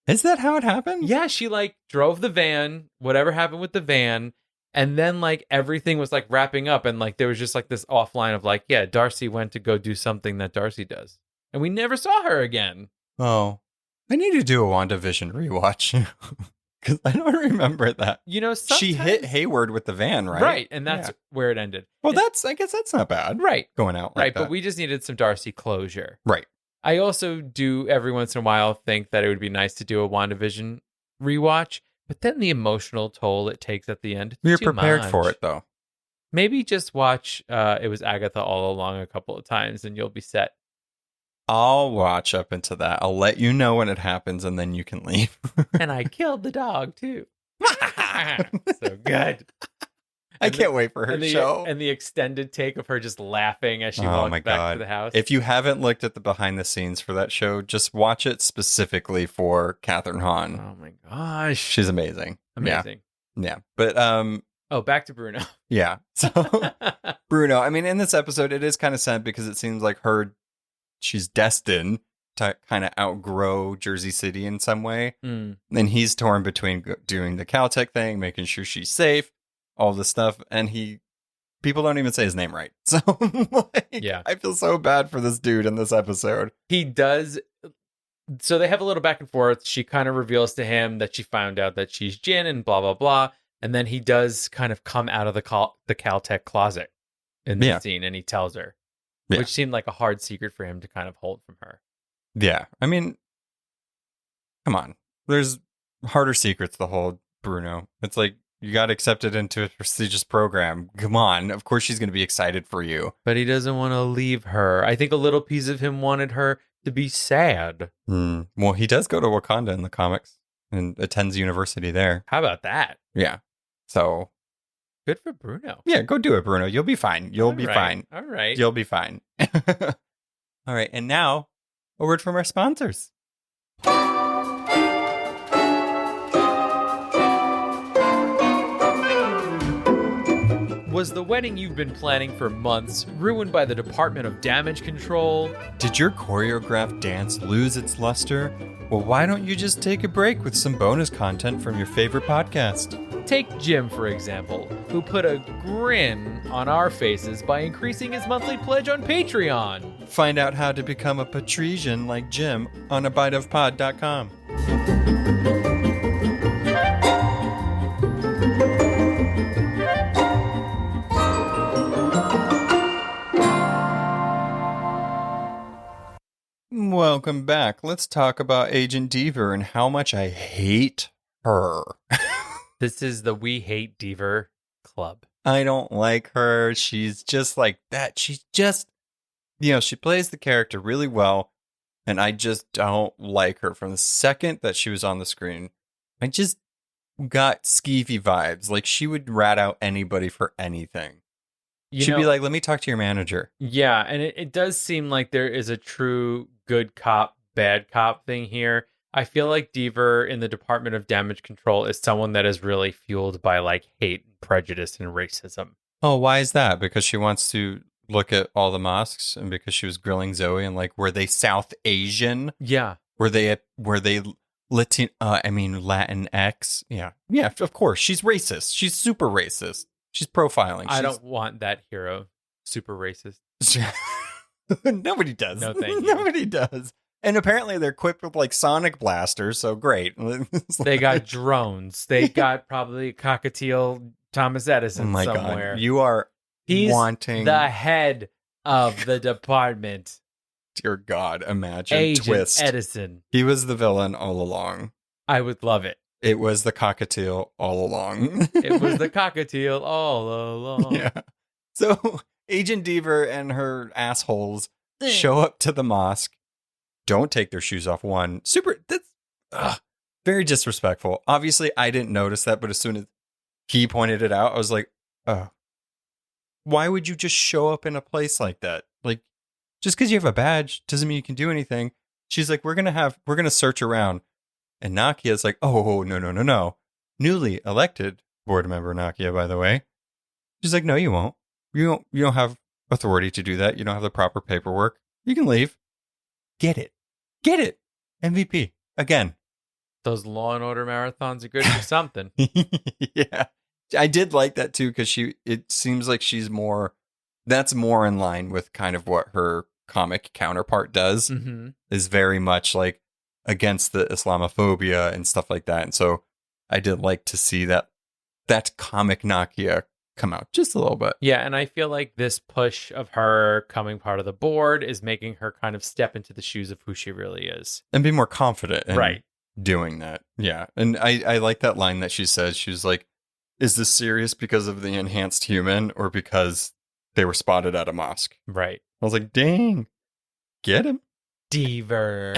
S4: Is that how it happened?
S3: Yeah, she drove the van. Whatever happened with the van. And then everything was wrapping up, and there was just this offline of yeah, Darcy went to go do something that Darcy does, and we never saw her again.
S4: Oh, I need to do a WandaVision rewatch because I don't remember that.
S3: She
S4: hit Hayward with the van, right?
S3: Right, and that's where it ended.
S4: Well, I guess that's not bad,
S3: right?
S4: Going out,
S3: right?
S4: That.
S3: But we just needed some Darcy closure,
S4: right?
S3: I also do every once in a while think that it would be nice to do a WandaVision rewatch. But then the emotional toll it takes at the end.
S4: You're prepared for it, though.
S3: Maybe just watch It Was Agatha All Along a couple of times and you'll be set.
S4: I'll watch up into that. I'll let you know when it happens and then you can leave.
S3: And I killed the dog, too. So good.
S4: I can't wait for her show.
S3: And the extended take of her just laughing as she walks back to the house.
S4: If you haven't looked at the behind the scenes for that show, just watch it specifically for Catherine Hahn.
S3: Oh my gosh.
S4: She's amazing.
S3: Amazing.
S4: Yeah. But
S3: back to Bruno.
S4: Yeah. So Bruno, I mean, in this episode, it is kind of sad because it seems like she's destined to kind of outgrow Jersey City in some way. And he's torn between doing the Caltech thing, making sure she's safe, all this stuff, and people don't even say his name right. So
S3: yeah,
S4: I feel so bad for this dude in this episode.
S3: He does. So they have a little back and forth. She kind of reveals to him that she found out that she's Jinn and blah blah blah, and then he does kind of come out of the Caltech closet in the scene, and he tells her, which seemed like a hard secret for him to kind of hold from her.
S4: Yeah, I mean, come on, there's harder secrets to hold, Bruno. It's like, you got accepted into a prestigious program. Come on. Of course she's going to be excited for you.
S3: But he doesn't want to leave her. I think a little piece of him wanted her to be sad.
S4: Well, he does go to Wakanda in the comics and attends university there.
S3: How about that?
S4: Yeah. So.
S3: Good for Bruno.
S4: Yeah, go do it, Bruno. You'll be fine. You'll be fine.
S3: All right.
S4: You'll be fine. All right. And now, a word from our sponsors.
S3: Was the wedding you've been planning for months ruined by the Department of Damage Control?
S4: Did your choreographed dance lose its luster? Well, why don't you just take a break with some bonus content from your favorite podcast?
S3: Take Jim, for example, who put a grin on our faces by increasing his monthly pledge on Patreon.
S4: Find out how to become a patrician like Jim on abiteofpod.com. Welcome back. Let's talk about Agent Deaver and how much I hate her.
S3: This is the We Hate Deaver Club.
S4: I don't like her. She's just like that. She's just, she plays the character really well. And I just don't like her. From the second that she was on the screen, I just got skeevy vibes. Like she would rat out anybody for anything. She'd be like, let me talk to your manager.
S3: Yeah, and it does seem like there is a true good cop, bad cop thing here. I feel like Deaver in the Department of Damage Control is someone that is really fueled by hate, prejudice, and racism.
S4: Oh, why is that? Because she wants to look at all the mosques, and because she was grilling Zoe and were they South Asian?
S3: Yeah.
S4: Were they Latin X? Yeah. Yeah, of course. She's racist. She's super racist. She's profiling.
S3: I don't want that hero. Super racist.
S4: Nobody does.
S3: No, thank you.
S4: Nobody does. And apparently they're equipped with sonic blasters, so great.
S3: They got drones. They got probably cockatiel Thomas Edison
S4: Oh my
S3: somewhere.
S4: God. You are
S3: He's
S4: wanting...
S3: the head of the department.
S4: Dear God, imagine.
S3: Agent
S4: Twist.
S3: Edison.
S4: He was the villain all along.
S3: I would love it.
S4: It was the cockatiel all along.
S3: It was the cockatiel all along.
S4: Yeah. So Agent Deaver and her assholes show up to the mosque. Don't take their shoes off. One. That's very disrespectful. Obviously, I didn't notice that, but as soon as he pointed it out, I was like, oh. Why would you just show up in a place like that? Like, just because you have a badge doesn't mean you can do anything. She's like, we're gonna search around. And Nakia's like, oh, no. Newly elected board member Nakia, by the way. She's like, no, you won't. You don't have authority to do that. You don't have the proper paperwork. You can leave. Get it. MVP. Again.
S3: Those Law and Order marathons are good for something.
S4: Yeah. I did like that too, because it seems like that's more in line with kind of what her comic counterpart does, is very much like against the Islamophobia and stuff like that. And so I did like to see that comic Nakia come out just a little bit.
S3: Yeah, and I feel like this push of her coming part of the board is making her kind of step into the shoes of who she really is.
S4: And be more confident in
S3: right.
S4: doing that. Yeah. And I like that line that she says. She's like, is this serious because of the enhanced human or because they were spotted at a mosque?
S3: Right.
S4: I was like, dang, get him.
S3: Deaver.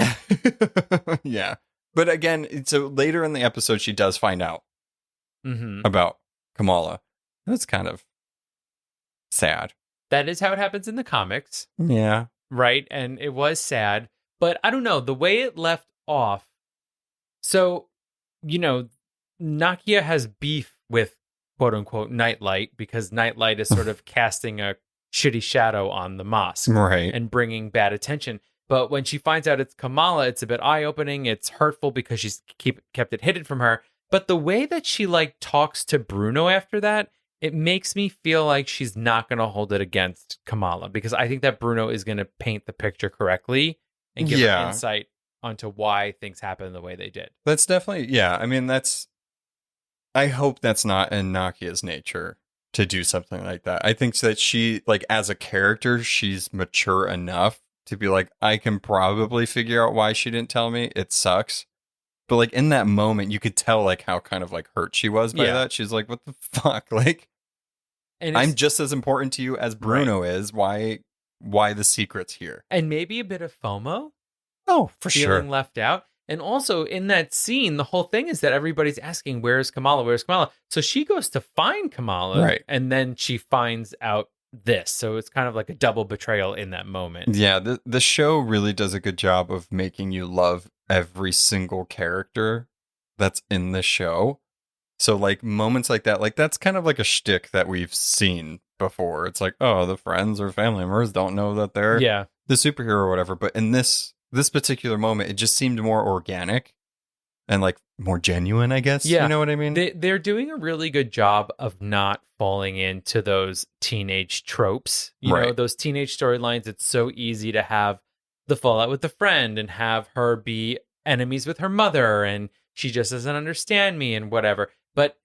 S4: Yeah. But again, so later in the episode, she does find out about Kamala. That's kind of sad.
S3: That is how it happens in the comics.
S4: Yeah.
S3: Right. And it was sad. But I don't know, the way it left off. So, Nakia has beef with quote unquote Nightlight because Nightlight is sort of casting a shitty shadow on the mosque.
S4: Right.
S3: And bringing bad attention. But when she finds out it's Kamala, it's a bit eye-opening. It's hurtful because she's kept it hidden from her. But the way that she talks to Bruno after that, it makes me feel like she's not going to hold it against Kamala, because I think that Bruno is going to paint the picture correctly and give her insight onto why things happen the way they did.
S4: That's definitely, I mean, I hope that's not in Nakia's nature to do something like that. I think that she, as a character, she's mature enough to be like, I can probably figure out why she didn't tell me. It sucks. But in that moment, you could tell how kind of hurt she was by that. She's like, what the fuck? And I'm just as important to you as Bruno is. Why the secret's here?
S3: And maybe a bit of FOMO.
S4: Oh, for sure.
S3: Feeling left out. And also in that scene, the whole thing is that everybody's asking, where's Kamala? Where's Kamala? So she goes to find Kamala.
S4: Right.
S3: And then she finds out this. So it's kind of like a double betrayal in that moment.
S4: Yeah. The show really does a good job of making you love every single character that's in the show. So moments like that, that's kind of a shtick that we've seen before. It's the friends or family members don't know that they're the superhero or whatever. But in this particular moment, it just seemed more organic and more genuine, I guess.
S3: Yeah.
S4: You know what I mean?
S3: They're doing a really good job of not falling into those teenage tropes. You know, those teenage storylines. It's so easy to have the fallout with the friend and have her be enemies with her mother and she just doesn't understand me and whatever. But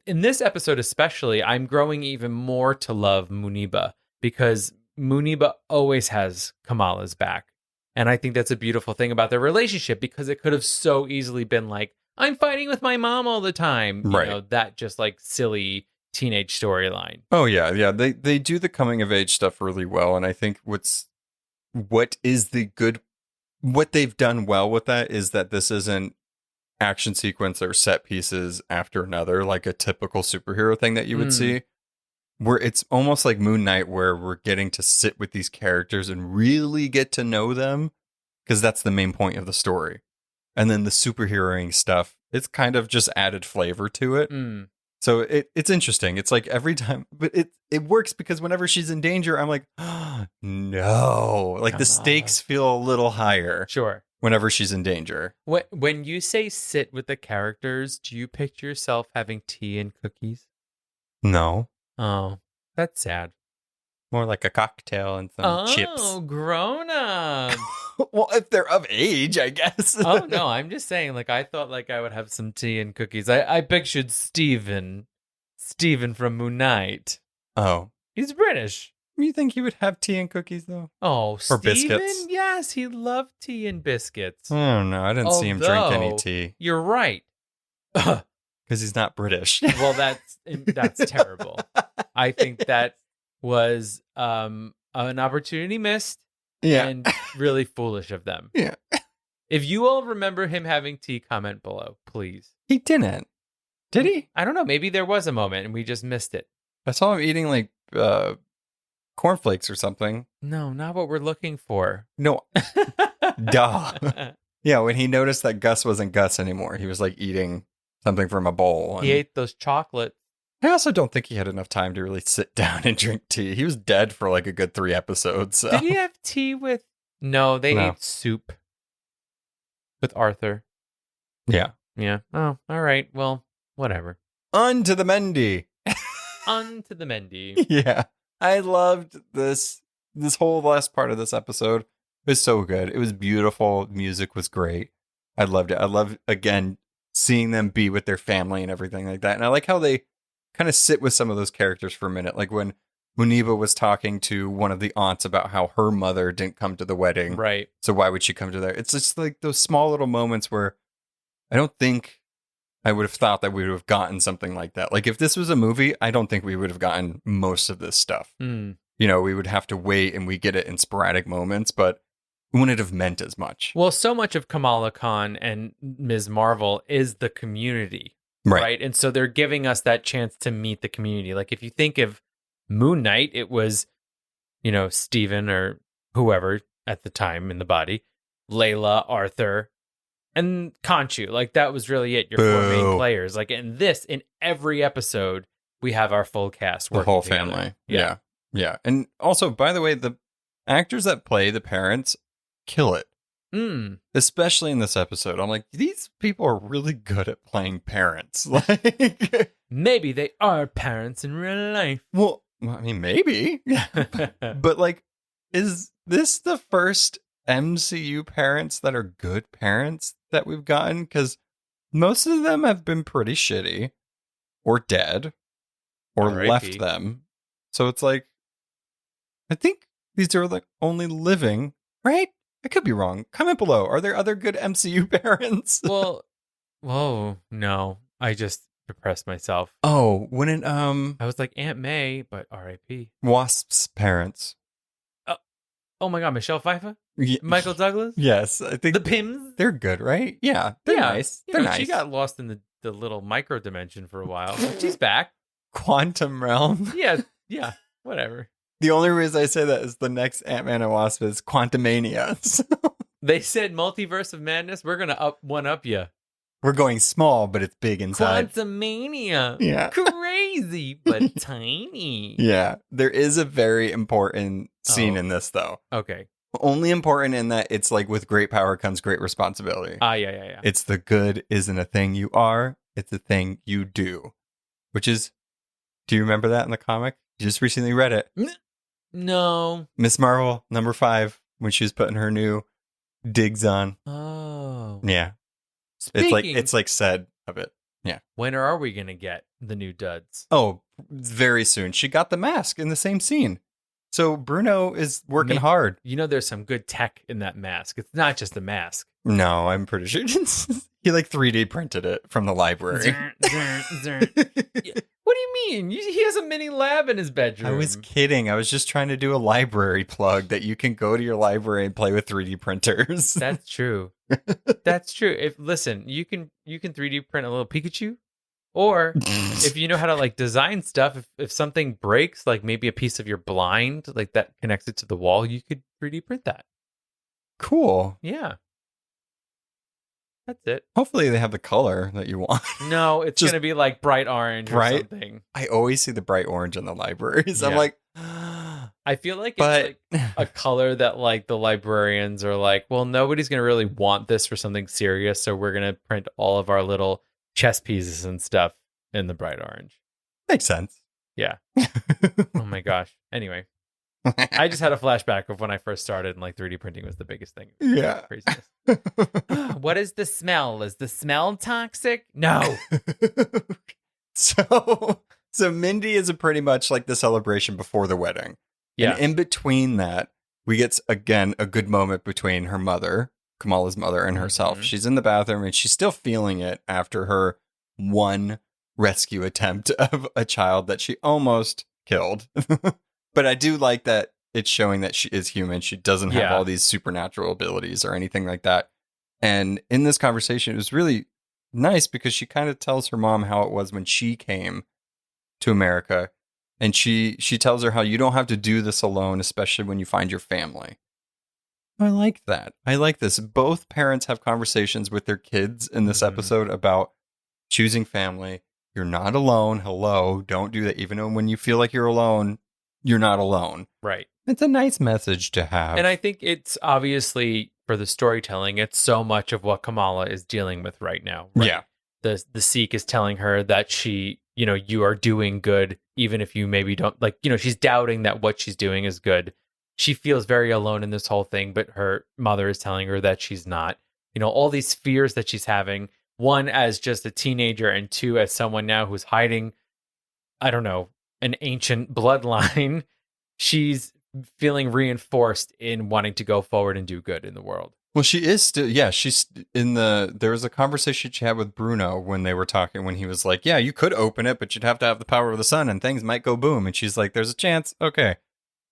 S3: in this episode especially, I'm growing even more to love Muniba, because Muniba always has Kamala's back. And I think that's a beautiful thing about their relationship, because it could have so easily been I'm fighting with my mom all the time. You know, that just silly teenage storyline.
S4: Oh, yeah. Yeah. They do the coming of age stuff really well. And I think what they've done well with that is that this isn't action sequence or set pieces after another, like a typical superhero thing that you would see, where it's almost like Moon Knight, where we're getting to sit with these characters and really get to know them, because that's the main point of the story. And then the superheroing stuff, it's kind of just added flavor to it. So it's interesting. It's every time, but it works, because whenever she's in danger, I'm like, oh, no, the stakes feel a little higher.
S3: Sure.
S4: Whenever she's in danger.
S3: When you say sit with the characters, do you picture yourself having tea and cookies?
S4: No.
S3: Oh, that's sad.
S4: More like a cocktail and some chips.
S3: Oh, grown up.
S4: Well, if they're of age, I guess.
S3: Oh, no, I'm just saying, I thought I would have some tea and cookies. I pictured Steven Stephen from Moon Knight.
S4: Oh.
S3: He's British.
S4: You think he would have tea and cookies, though?
S3: Oh,
S4: Or
S3: Stephen?
S4: biscuits.
S3: Yes, he loved tea and biscuits.
S4: I don't know. I didn't see him drink any
S3: Although,
S4: tea.
S3: You're right.
S4: Because he's not British.
S3: Well, that's terrible. I think that was an opportunity missed and really foolish of them.
S4: Yeah.
S3: If you all remember him having tea, comment below, please.
S4: He didn't. Did he?
S3: I don't know. Maybe there was a moment and we just missed it.
S4: I saw him eating like cornflakes or something.
S3: No, not what we're looking for.
S4: No. Duh. Yeah, when he noticed that Gus wasn't Gus anymore, he was like eating something from a bowl. And
S3: He ate those chocolates.
S4: I also don't think he had enough time to really sit down and drink tea. He was dead for like a good 3 episodes. So.
S3: Did he have tea with? No, they
S4: No.
S3: ate soup with Arthur.
S4: Yeah.
S3: Yeah. Oh, all right. Well, whatever.
S4: On to the Mendy.
S3: On to the Mendy.
S4: Yeah. I loved this whole last part of this episode. It was so good. It was beautiful. Music was great. I loved it. I love, again, seeing them be with their family and everything like that. And I like how they kind of sit with some of those characters for a minute. Like when Muniba was talking to one of the aunts about how her mother didn't come to the wedding.
S3: Right.
S4: So why would she come to there? It's just like those small little moments where I don't think I would have thought that we would have gotten something like that. Like if this was a movie, I don't think we would have gotten most of this stuff.
S3: Mm.
S4: You know, we would have to wait and we get it in sporadic moments, but it wouldn't have meant as much.
S3: Well, so much of Kamala Khan and Ms. Marvel is the community. Right. And so they're giving us that chance to meet the community. Like if you think of Moon Knight, it was, you know, Steven or whoever at the time in the body, Layla, Arthur, and Khonshu. Like that was really it. Your 4 main players. Like in every episode, we have our full cast working
S4: the whole
S3: together.
S4: family. Yeah. And also, by the way, the actors that play the parents kill it. Especially in this episode. I'm like, these people are really good at playing parents. Like
S3: maybe they are parents in real life.
S4: Well, I mean, maybe. But like, is this the first MCU parents that are good parents that we've gotten? Because most of them have been pretty shitty or dead or
S3: R.I.P.
S4: left them. So it's like, I think these are like only living, right? I could be wrong. Comment below. Are there other good MCU parents?
S3: Well, whoa, no. I just depressed myself.
S4: Oh, wouldn't
S3: I was like Aunt May, but R.I.P.
S4: Wasp's parents?
S3: Oh my God, Michelle Pfeiffer,
S4: Ye-
S3: Michael Douglas,
S4: Yes, I think
S3: the Pims.
S4: they're good, right? Yeah, they're nice.
S3: You
S4: They're
S3: know,
S4: nice.
S3: She got lost in the little micro dimension for a while. She's back.
S4: Quantum Realm.
S3: Yeah, whatever.
S4: The only reason I say that is the next Ant-Man and Wasp is Quantumania. So
S3: They said Multiverse of Madness. We're gonna one up you.
S4: we're going small, but it's big inside.
S3: Quantumania.
S4: Yeah.
S3: Crazy but tiny.
S4: Yeah. There is a very important scene in this, though.
S3: Okay.
S4: Only important in that it's like with great power comes great responsibility.
S3: Yeah.
S4: It's the good isn't a thing you are, it's a thing you do. Which is, do you remember that in the comic? You just recently read it.
S3: No.
S4: Miss Marvel, number 5, when she was putting her new digs on.
S3: Oh.
S4: Yeah.
S3: Speaking,
S4: It's like said of it. Yeah.
S3: when are we gonna get the new duds?
S4: Oh, very soon. She got the mask in the same scene. So Bruno is working hard.
S3: You know, there's some good tech in that mask. It's not just a mask.
S4: No, I'm pretty sure he like 3D printed it from the library.
S3: What do you mean? He has a mini lab in his bedroom.
S4: I was kidding. I was just trying to do a library plug that you can go to your library and play with 3D printers.
S3: That's true. That's true. Listen, you can 3D print a little Pikachu, or if you know how to like design stuff, if something breaks, like maybe a piece of your blind, like that connects it to the wall, you could 3D print that.
S4: Cool.
S3: Yeah. That's it.
S4: Hopefully they have the color that you want.
S3: No, it's
S4: Just
S3: going to be like bright orange or
S4: right?
S3: something.
S4: I always see the bright orange in the libraries. I'm
S3: Yeah.
S4: like,
S3: I feel like
S4: but
S3: it's like a color that like the librarians are like, well, nobody's going to really want this for something serious, so we're going to print all of our little chess pieces and stuff in the bright orange.
S4: makes sense.
S3: Yeah. Oh my gosh. Anyway, I just had a flashback of when I first started and like 3D printing was the biggest thing.
S4: Yeah.
S3: Craziness. What is the smell? Is the smell toxic? No.
S4: So So Mindy is pretty much like the celebration before the wedding.
S3: Yeah.
S4: And in between that, we get, again, a good moment between her mother, Kamala's mother, and herself.
S3: Mhm.
S4: She's in the bathroom and she's still feeling it after her one rescue attempt of a child that she almost killed. But I do like that it's showing that she is human. She doesn't have
S3: Yeah.
S4: all these supernatural abilities or anything like that. And in this conversation, it was really nice because she kind of tells her mom how it was when she came to America. And she tells her how you don't have to do this alone, especially when you find your family. I like that. I like this. Both parents have conversations with their kids in this
S3: Mhm.
S4: episode about choosing family. You're not alone. Hello. Don't do that. Even when you feel like you're alone, you're not alone.
S3: Right.
S4: It's a nice message to have.
S3: And I think it's obviously for the storytelling, it's so much of what Kamala is dealing with right now. Right?
S4: Yeah.
S3: The Sikh is telling her that she, you are doing good, even if you maybe don't she's doubting that what she's doing is good. She feels very alone in this whole thing, but her mother is telling her that she's not. All these fears that she's having, one as just a teenager and two as someone now who's hiding, I don't know, an ancient bloodline. She's feeling reinforced in wanting to go forward and do good in the world.
S4: Well, she is still, she's there was a conversation she had with Bruno when they were talking, when he was like, yeah, you could open it, but you'd have to have the power of the sun and things might go boom. And she's like, there's a chance. Okay.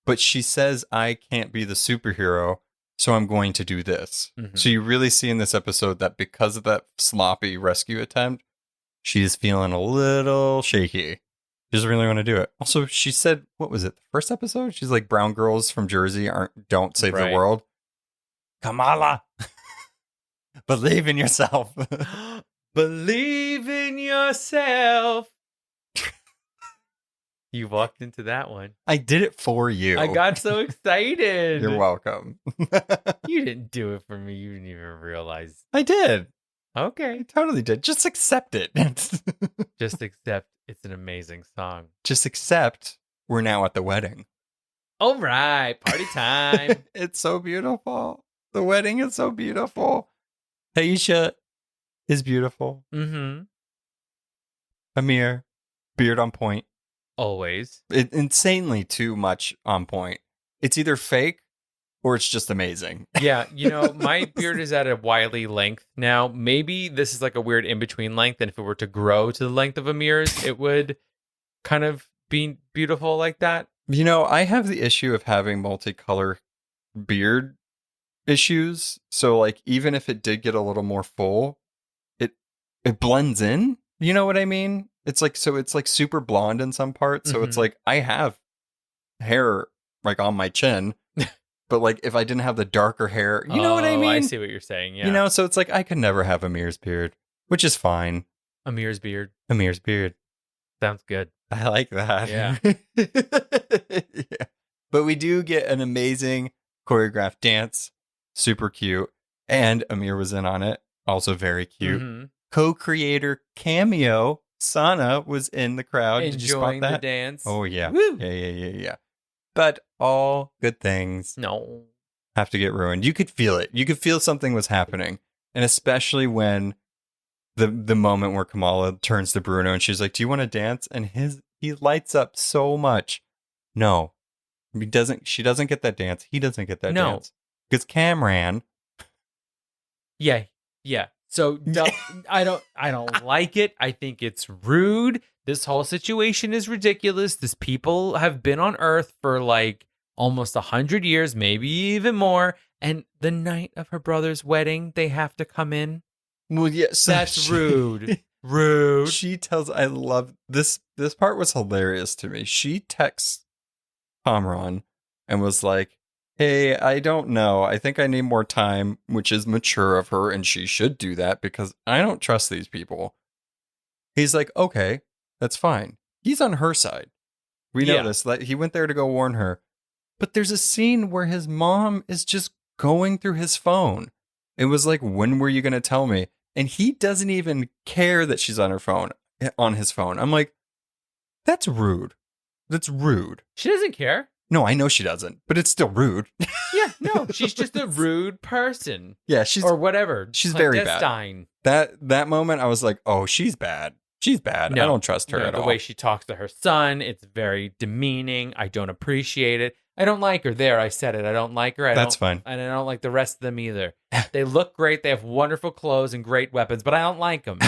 S4: But she says, I can't be the superhero, so I'm going to do this.
S3: Mhm.
S4: So you really see in this episode that because of that sloppy rescue attempt, she's feeling a little shaky. She doesn't really want to do it. Also, she said, what was it? The first episode? She's like, brown girls from Jersey don't save the
S3: Right.
S4: world. Kamala, believe in yourself.
S3: Believe in yourself. You walked into that one.
S4: I did it for you.
S3: I got so excited.
S4: You're welcome.
S3: You didn't do it for me. You didn't even realize.
S4: I did. I
S3: Okay.
S4: totally did. Just accept it.
S3: Just accept it's an amazing song.
S4: Just accept we're now at the wedding.
S3: All right. Party time.
S4: It's so beautiful. The wedding is so beautiful. Aisha is beautiful.
S3: Mm-hmm.
S4: Aamir, beard on point.
S3: Always.
S4: Insanely too much on point. It's either fake or it's just amazing.
S3: Yeah, my beard is at a wily length now. Maybe this is like a weird in-between length, and if it were to grow to the length of Aamir's, it would kind of be beautiful like that.
S4: I have the issue of having multicolor beard issues. So like even if it did get a little more full, it blends in. You know what I mean? It's like super blonde in some parts. So it's
S3: Mhm.
S4: like I have hair like on my chin. But like if I didn't have the darker hair, you know what I mean?
S3: I see what you're saying. Yeah.
S4: So it's like I could never have Amir's beard, which is fine.
S3: Amir's beard.
S4: Amir's beard.
S3: Sounds good.
S4: I like that.
S3: Yeah.
S4: Yeah. But we do get an amazing choreographed dance. Super cute. And Aamir was in on it. Also very cute.
S3: Mhm.
S4: Co-creator cameo Sana was in the crowd. Did you spot
S3: Enjoying the
S4: that?
S3: dance.
S4: Oh, yeah.
S3: Woo.
S4: Yeah. But all good things
S3: No.
S4: have to get ruined. You could feel it. You could feel something was happening. And especially when the moment where Kamala turns to Bruno and she's like, do you want to dance? And he lights up so much. No. She doesn't get that dance. He doesn't get that
S3: No.
S4: dance. Because Cameron.
S3: Yeah. So I don't like it. I think it's rude. This whole situation is ridiculous. These people have been on Earth for like almost 100 years, maybe even more. And the night of her brother's wedding, they have to come in.
S4: Well, yes.
S3: That's rude. Rude.
S4: She tells, I love this. This part was hilarious to me. She texts Kamran and was like, hey, I don't know. I think I need more time, which is mature of her. And she should do that because I don't trust these people. He's like, okay, that's fine. He's on her side. We know this. Like, he went there to go warn her. But there's a scene where his mom is just going through his phone. It was like, when were you going to tell me? And he doesn't even care that she's on his phone. I'm like, that's rude. That's rude.
S3: She doesn't care.
S4: No, I know she doesn't, but it's still rude.
S3: Yeah, no, she's just a rude person.
S4: Yeah, she's
S3: or whatever.
S4: She's very bad.
S3: ClanDestine.
S4: That moment, I was like, oh, she's bad. She's bad. I don't trust her at
S3: the
S4: all.
S3: way she talks to her son, it's very demeaning. I don't appreciate it. I don't like her. There, I said it. I don't like her.
S4: That's fine.
S3: And I don't like the rest of them either. They look great. They have wonderful clothes and great weapons, but I don't like them.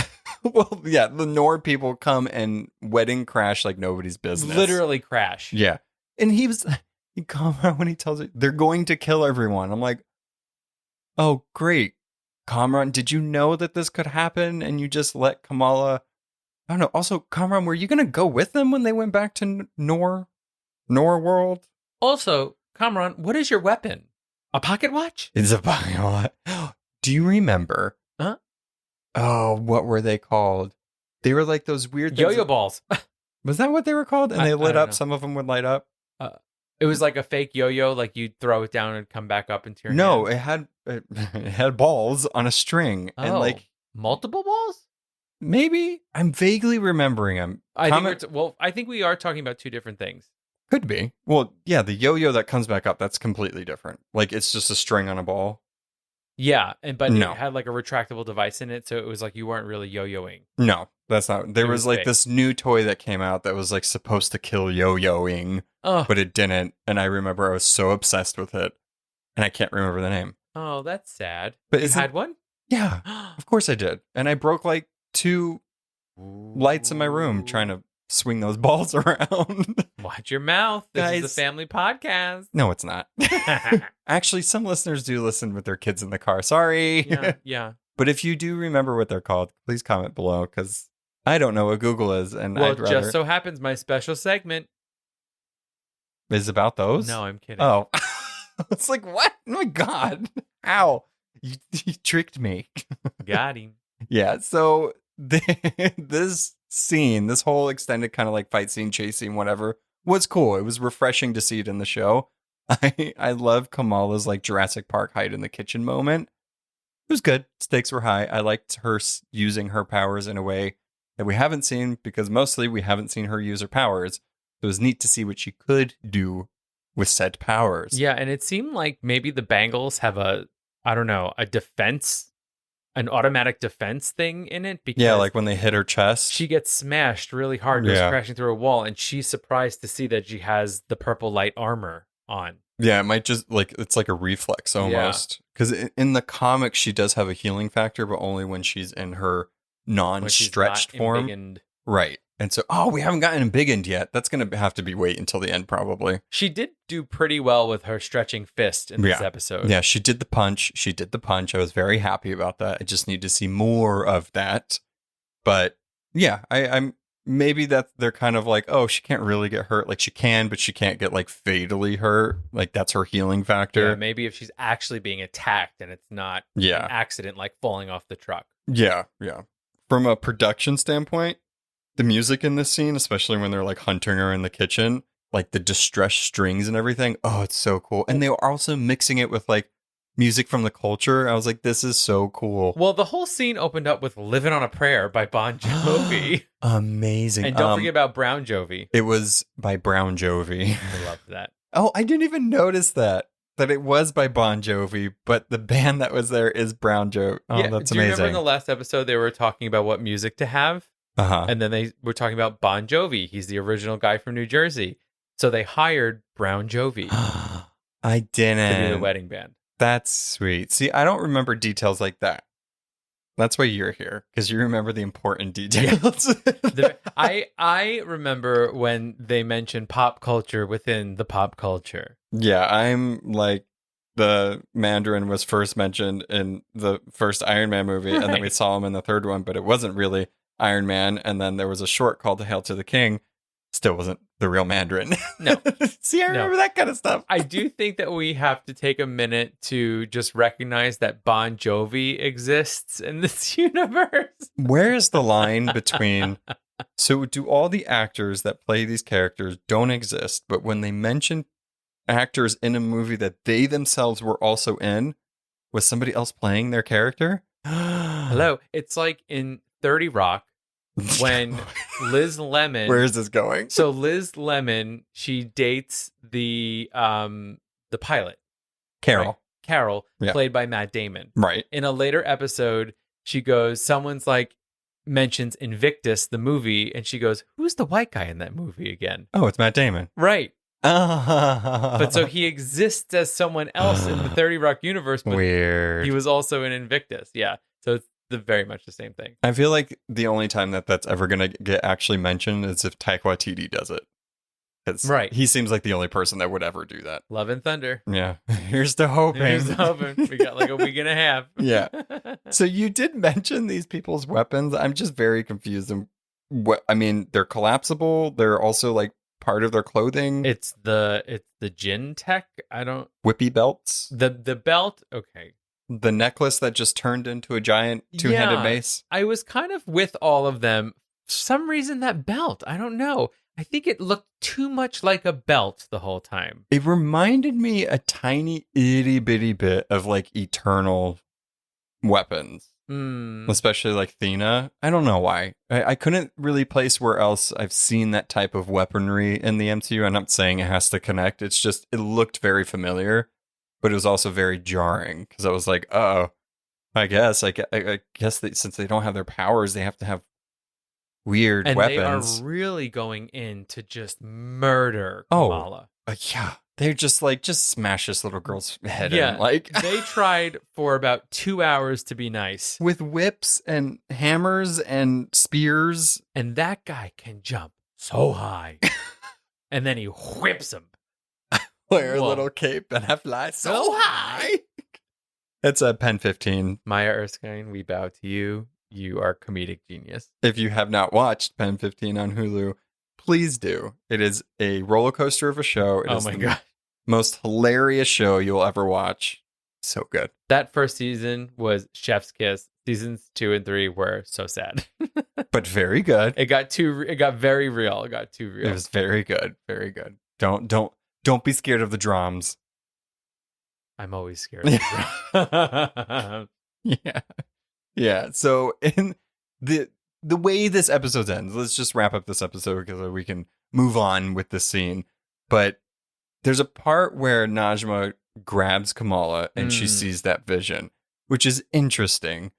S4: Well, yeah, the Nord people come and wedding crash like nobody's business.
S3: Literally crash.
S4: Yeah. And he come out when he tells it, they're going to kill everyone. I'm like, oh, great. Kamran, did you know that this could happen? And you just let Kamala... I don't know. Also, Kamran, were you going to go with them when they went back to Nor World?
S3: Also, Kamran, what is your weapon? A pocket watch?
S4: It's a pocket watch. Do you remember?
S3: Huh?
S4: Oh, what were they called? They were like those weird things.
S3: Yo-yo balls.
S4: Was that what they were called? And they lit up. Know. Some of them would light up.
S3: It was like a fake yo-yo, like you'd throw it down and come back up into your hand.
S4: It had balls on a string.
S3: Oh,
S4: and like
S3: multiple balls?
S4: Maybe. I'm vaguely remembering them.
S3: I think we are talking about two different things.
S4: Could be. Well, yeah, the yo-yo that comes back up, that's completely different. Like it's just a string on a ball.
S3: Yeah, but it had like a retractable device in it, so it was like you weren't really yo-yoing.
S4: No, that's not. There was like fake. This new toy that came out that was like supposed to kill yo-yoing, but it didn't. And I remember I was so obsessed with it, and I can't remember the name.
S3: Oh, that's sad.
S4: But
S3: you had one?
S4: Yeah, of course I did. And I broke like 2 lights in my room trying to swing those balls around.
S3: Watch your mouth. This
S4: Guys,
S3: is a family podcast.
S4: No, it's not. Actually, some listeners do listen with their kids in the car. Sorry.
S3: Yeah.
S4: But if you do remember what they're called, please comment below because I don't know what Google is. And
S3: I'd rather... just so happens my special segment
S4: is about those.
S3: No, I'm kidding.
S4: Oh, it's like, what? Oh my God. How? You tricked me.
S3: Got him.
S4: Yeah. So this scene, this whole extended kind of like fight scene, chase scene, whatever, was cool. It was refreshing to see it in the show. I love Kamala's like Jurassic Park hide in the kitchen moment. It was good. Stakes were high. I liked her using her powers in a way that we haven't seen because mostly we haven't seen her use her powers. It was neat to see what she could do with said powers.
S3: Yeah, and it seemed like maybe the Bangles have a defense, an automatic defense thing in it. Because
S4: like when they hit her chest.
S3: She gets smashed really hard, goes crashing through a wall, and she's surprised to see that she has the purple light armor on.
S4: Yeah, it might just like, it's like a reflex almost. Because in the comics, she does have a healing factor, but only when she's in her non-stretched form. Embiggened. Right. And so, we haven't gotten embiggened yet. That's going to have to be wait until the end, probably.
S3: She did do pretty well with her stretching fist in this episode.
S4: Yeah, she did the punch. I was very happy about that. I just need to see more of that. But yeah, I'm maybe that they're kind of like, she can't really get hurt. Like she can, but she can't get like fatally hurt. Like that's her healing factor.
S3: Yeah, maybe if she's actually being attacked and it's not an accident like falling off the truck.
S4: Yeah. From a production standpoint, the music in this scene, especially when they're like hunting her in the kitchen, like the distressed strings and everything. Oh, it's so cool. And they were also mixing it with like music from the culture. I was like, this is so cool.
S3: Well, the whole scene opened up with Living on a Prayer by Bon Jovi.
S4: Amazing.
S3: And don't forget about Brown Jovi.
S4: It was by Brown Jovi.
S3: I love that.
S4: Oh, I didn't even notice that it was by Bon Jovi, but the band that was there is Brown Jovi. Oh, that's amazing. Do you remember
S3: in the last episode they were talking about what music to have? And then they were talking about Bon Jovi. He's the original guy from New Jersey. So they hired Brown Jovi.
S4: I didn't.
S3: To be the wedding band.
S4: That's sweet. See, I don't remember details like that. That's why you're here, because you remember the important details.
S3: I remember when they mentioned pop culture within the pop culture.
S4: Yeah, I'm like, the Mandarin was first mentioned in the first Iron Man movie, and then we saw him in the third one, but it wasn't really Iron Man. And then there was a short called "The Hail to the King." Still wasn't the real Mandarin.
S3: No.
S4: See, I remember that kind of stuff.
S3: I do think that we have to take a minute to just recognize that Bon Jovi exists in this universe.
S4: Where's the line between... So do all the actors that play these characters don't exist, but when they mention actors in a movie that they themselves were also in, was somebody else playing their character?
S3: Hello. It's like in 30 Rock, when Liz Lemon...
S4: Where is this going?
S3: So Liz Lemon, she dates the pilot.
S4: Carol.
S3: Right? Carol, played by Matt Damon.
S4: Right.
S3: In a later episode, she goes, someone's like, mentions Invictus, the movie, and she goes, "Who's the white guy in that movie again?"
S4: Oh, it's Matt Damon.
S3: Right.
S4: But
S3: But so he exists as someone else in the 30 Rock universe, but
S4: weird.
S3: he was also in Invictus. Yeah. So it's very much the same thing.
S4: I feel like the only time that that's ever going to get actually mentioned is if Taika Waititi does it.
S3: Right.
S4: He seems like the only person that would ever do that.
S3: Love and Thunder.
S4: Yeah. Here's the hoping.
S3: Here's the hoping. We got like a week and a half.
S4: Yeah. So you did mention these people's weapons. I'm just very confused. I mean, they're collapsible. They're also like part of their clothing.
S3: It's the gin tech. I don't
S4: Whippy belts.
S3: the belt. Okay.
S4: The necklace that just turned into a giant two-handed
S3: Yeah.
S4: mace.
S3: I was kind of with all of them. For some reason, that belt, I don't know. I think it looked too much like a belt the whole time.
S4: It reminded me a tiny itty bitty bit of like Eternal weapons, especially like Thena. I don't know why. I couldn't really place where else I've seen that type of weaponry in the MCU. I'm not saying it has to connect. It's just, it looked very familiar, but it was also very jarring because I was like, oh, I guess that since they don't have their powers, they have to have weird
S3: And
S4: weapons.
S3: they are really going in to just murder Kamala.
S4: Yeah. They're just like, just smash this little girl's head
S3: Yeah.
S4: in. Like,
S3: They tried for about 2 hours to be nice.
S4: with whips and hammers and spears.
S3: And that guy can jump so high. And then he whips him.
S4: Wear a
S3: Whoa.
S4: little cape and have fly so high. It's a Pen 15.
S3: Maya Erskine, we bow to you. You are comedic genius.
S4: If you have not watched Pen 15 on Hulu, please do. It is a roller coaster of a show. It
S3: Oh
S4: is
S3: my
S4: the
S3: God.
S4: most hilarious show you'll ever watch. So good.
S3: That first season was Chef's Kiss. Seasons 2 and 3 were so sad.
S4: But very good.
S3: It got very real. It got too real.
S4: It was very good. Very good. Don't be scared of the drums.
S3: I'm always scared. Yeah.
S4: Yeah. Yeah. So in the way this episode ends, let's just wrap up this episode because we can move on with this scene. But there's a part where Najma grabs Kamala and she sees that vision, which is interesting.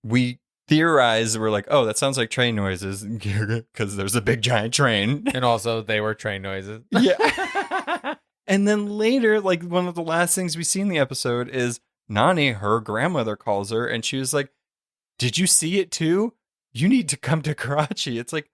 S4: We theorize, we're like, oh, that sounds like train noises because there's a big giant train.
S3: And also they were train noises.
S4: Yeah. And then later, like one of the last things we see in the episode is Nani, her grandmother, calls her and she was like, did you see it too? You need to come to Karachi. It's like,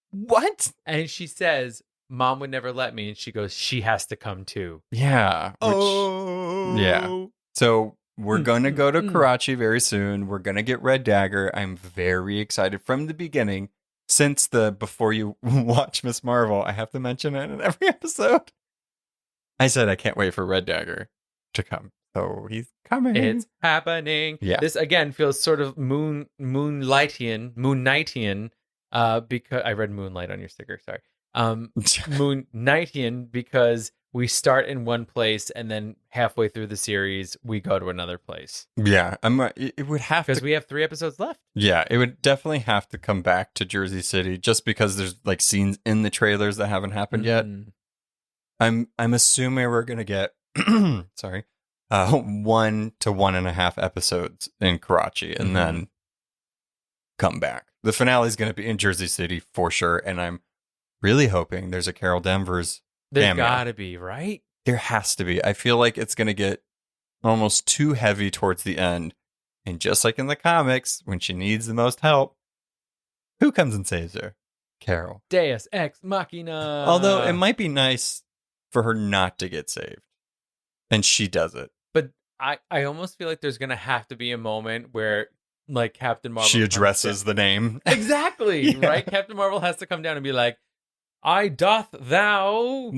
S4: what?
S3: And she says, Mom would never let me. And she goes, she has to come too.
S4: Yeah. Yeah. So we're going to go to Karachi very soon. We're going to get Red Dagger. I'm very excited from the beginning. Since before you watch Miss Marvel, I have to mention it in every episode. I said I can't wait for Red Dagger to come. So he's coming.
S3: It's happening.
S4: Yeah.
S3: This again feels sort of moonnightian, because I read moonlight on your sticker. Sorry. Moonnightian because we start in one place and then halfway through the series we go to another place.
S4: Yeah, it would have to,
S3: because we have 3 episodes left.
S4: Yeah, it would definitely have to come back to Jersey City just because there's like scenes in the trailers that haven't happened yet. I'm assuming we're gonna get 1 to 1.5 episodes in Karachi and then come back. The finale is gonna be in Jersey City for sure, and I'm really hoping there's a Carol Danvers.
S3: There's gotta be, right?
S4: There has to be. I feel like it's gonna get almost too heavy towards the end, and just like in the comics, when she needs the most help, who comes and saves her? Carol.
S3: Deus Ex Machina.
S4: Although it might be nice for her not to get saved. And she does it.
S3: But I almost feel like there's going to have to be a moment where, like, Captain Marvel...
S4: She addresses the name.
S3: Exactly,
S4: Yeah.
S3: right? Captain Marvel has to come down and be like, I doth thou,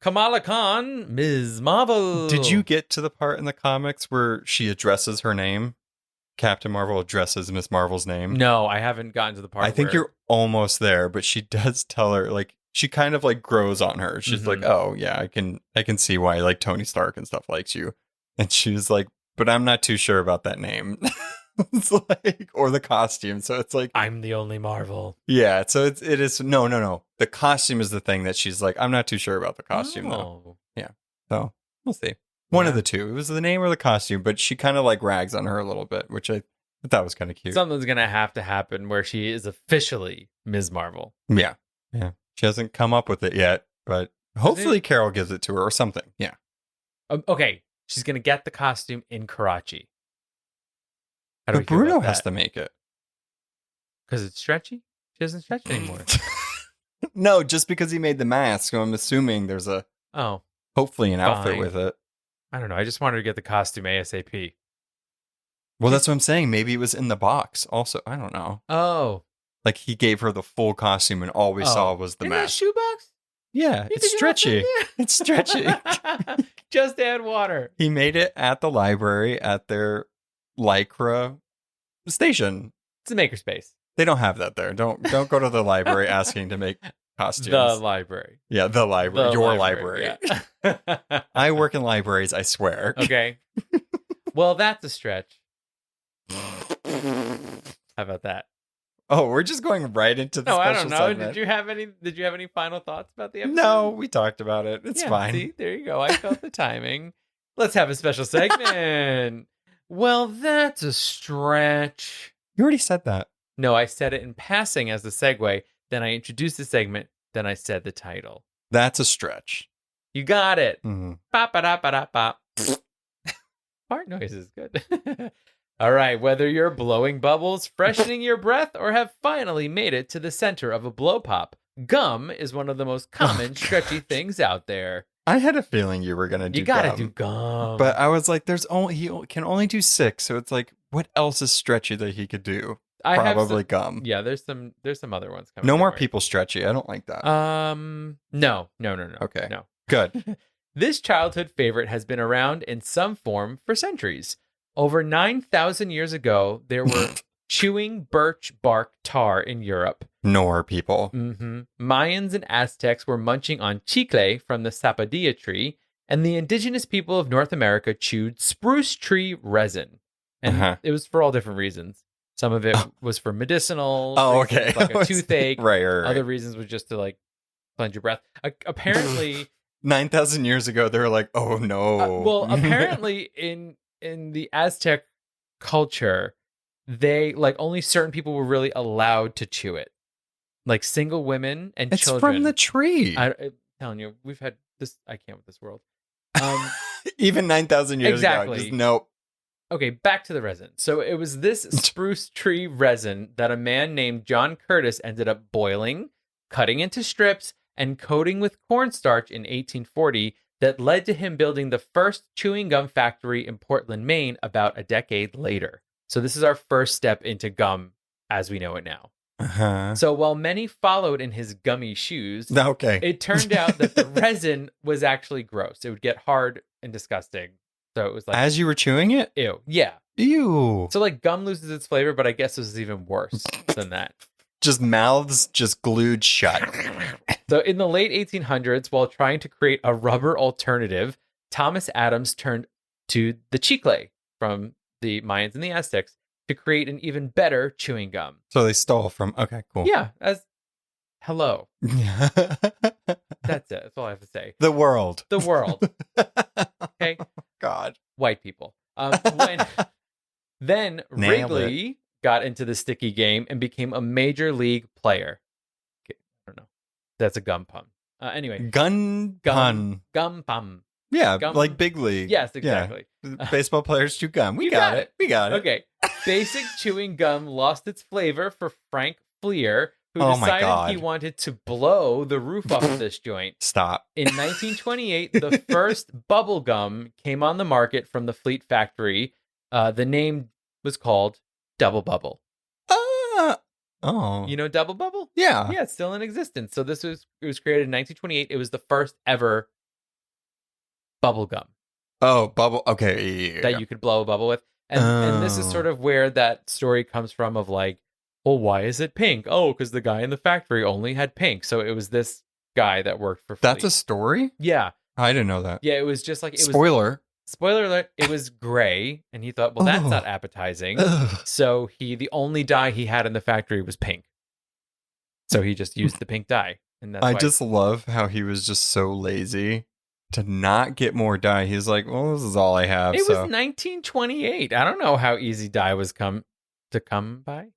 S3: Kamala Khan, Ms. Marvel.
S4: Did you get to the part in the comics where she addresses her name? Captain Marvel addresses Miss Marvel's name?
S3: No, I haven't gotten to the part
S4: I think
S3: where...
S4: you're almost there, but she does tell her, like, she kind of like grows on her. She's like, oh yeah, I can see why like Tony Stark and stuff likes you. And she was like, but I'm not too sure about that name. It's like, or the costume. So it's like,
S3: I'm the only Marvel.
S4: yeah. So it is no. The costume is the thing that she's like, I'm not too sure about the costume though. Yeah. So we'll see. One of the two. It was the name or the costume, but she kind of like rags on her a little bit, which I But that was kind of cute.
S3: Something's going to happen where she is officially Ms. Marvel.
S4: Yeah. Yeah. She hasn't come up with it yet, but hopefully Carol gives it to her or something. Yeah.
S3: Okay. She's going to get the costume in Karachi. How do we
S4: But
S3: feel
S4: Bruno
S3: about
S4: has
S3: that?
S4: to make it.
S3: Because it's stretchy? She doesn't stretch anymore.
S4: No, just because he made the mask. So I'm assuming there's hopefully an outfit
S3: Fine.
S4: with it.
S3: I don't know. I just wanted to get the costume ASAP.
S4: Well, that's what I'm saying. Maybe it was in the box also. I don't know.
S3: Oh.
S4: Like he gave her the full costume and all we saw was the
S3: in that
S4: mask.
S3: shoebox?
S4: Yeah,
S3: You
S4: it's
S3: think it was
S4: stretchy.
S3: in there?
S4: It's stretchy.
S3: Just add water.
S4: He made it at the library at their Lycra station.
S3: It's a makerspace.
S4: They don't have that there. Don't go to the library asking to make costumes.
S3: The library.
S4: Yeah, the library. Your library.
S3: Yeah.
S4: I work in libraries, I swear.
S3: Okay. Well, that's a stretch. How about that?
S4: Oh, we're just going right into the
S3: No,
S4: special
S3: I don't know.
S4: segment.
S3: Did you have any final thoughts about the episode?
S4: No, we talked about it. It's
S3: Yeah,
S4: fine.
S3: See, there you go. I felt the timing. Let's have a special segment. Well, that's a stretch.
S4: You already said that.
S3: No, I said it in passing as the segue. Then I introduced the segment. Then I said the title.
S4: That's a stretch.
S3: You got it.
S4: Mhm.
S3: Bop, ba, da, ba, da, bop. Fart noise is good. All right, whether you're blowing bubbles, freshening your breath, or have finally made it to the center of a blow pop, gum is one of the most common stretchy things out there.
S4: I had a feeling you were gonna do.
S3: You gotta
S4: gum,
S3: do gum.
S4: but I was like, he can only do 6, so it's like, what else is stretchy that he could do?
S3: I have
S4: Probably
S3: some-
S4: gum.
S3: Yeah, there's some other ones coming.
S4: No
S3: Don't
S4: more
S3: worry.
S4: people stretchy. I don't like that.
S3: No.
S4: Okay.
S3: No.
S4: Good.
S3: This childhood favorite has been around in some form for centuries. Over 9,000 years ago, there were chewing birch bark tar in Europe.
S4: Nor people.
S3: Mayans and Aztecs were munching on chicle from the sapodilla tree, and the indigenous people of North America chewed spruce tree resin. And it was for all different reasons. Some of it was for medicinal.
S4: Oh,
S3: reasons,
S4: okay.
S3: Like a toothache.
S4: Right.
S3: Other reasons was just to like cleanse your breath. Apparently,
S4: 9,000 years ago, they were like, oh no.
S3: apparently in the Aztec culture, they like only certain people were really allowed to chew it. Like single women and
S4: it's
S3: children.
S4: from the tree.
S3: I'm telling you, we've had this. I can't with this world.
S4: Even 9,000 years
S3: Exactly.
S4: ago. Just nope.
S3: Okay, back to the resin. So it was this spruce tree resin that a man named John Curtis ended up boiling, cutting into strips, and coating with cornstarch in 1840 that led to him building the first chewing gum factory in Portland, Maine about a decade later. So this is our first step into gum as we know it now. So while many followed in his gummy shoes,
S4: Okay.
S3: it turned out that the resin was actually gross. It would get hard and disgusting. So it was like,
S4: As you were chewing it?
S3: ew. Yeah.
S4: Ew.
S3: So like gum loses its flavor, but I guess this is even worse than that.
S4: Just mouths just glued shut.
S3: So in the late 1800s, while trying to create a rubber alternative, Thomas Adams turned to the chicle from the Mayans and the Aztecs to create an even better chewing gum.
S4: So they stole from. Okay, cool.
S3: Yeah, hello. That's it. That's all I have to say.
S4: The world.
S3: The world. Okay.
S4: God.
S3: White people. Then
S4: Nailed
S3: Wrigley got into the sticky game and became a major league player. Okay, I don't know. That's a gum pun. Anyway.
S4: Gun pun.
S3: Gum pun.
S4: Yeah,
S3: Gum-
S4: like big league.
S3: Yes, exactly.
S4: Yeah. Baseball players chew gum. We
S3: You
S4: got
S3: got
S4: it. We got it.
S3: Okay. Basic chewing gum lost its flavor for Frank Fleer, who
S4: Oh my
S3: decided
S4: God.
S3: he wanted to blow the roof off of this joint.
S4: Stop.
S3: In 1928, the first bubble gum came on the market from the Fleet factory. The name was called Double Bubble.
S4: Oh.
S3: You know Double Bubble?
S4: Yeah.
S3: Yeah, it's still in existence. So it was created in 1928. It was the first ever bubble gum
S4: Oh, bubble. Okay. Yeah.
S3: that you could blow a bubble with. And this is
S4: Oh.
S3: sort of where that story comes from of like, well, why is it pink? Oh, because the guy in the factory only had pink. So it was this guy that worked for Fleet.
S4: That's a story?
S3: Yeah.
S4: I didn't know that.
S3: Yeah, it was just like it was
S4: Spoiler.
S3: spoiler alert, it was gray, and he thought, well, that's
S4: Ugh.
S3: not appetizing.
S4: Ugh.
S3: So the only dye he had in the factory was pink. So he just used the pink dye. And that's
S4: I
S3: why-
S4: just love how he was just so lazy to not get more dye. He's like, well, this is all I have.
S3: It
S4: so
S3: was 1928. I don't know how easy dye was to come by.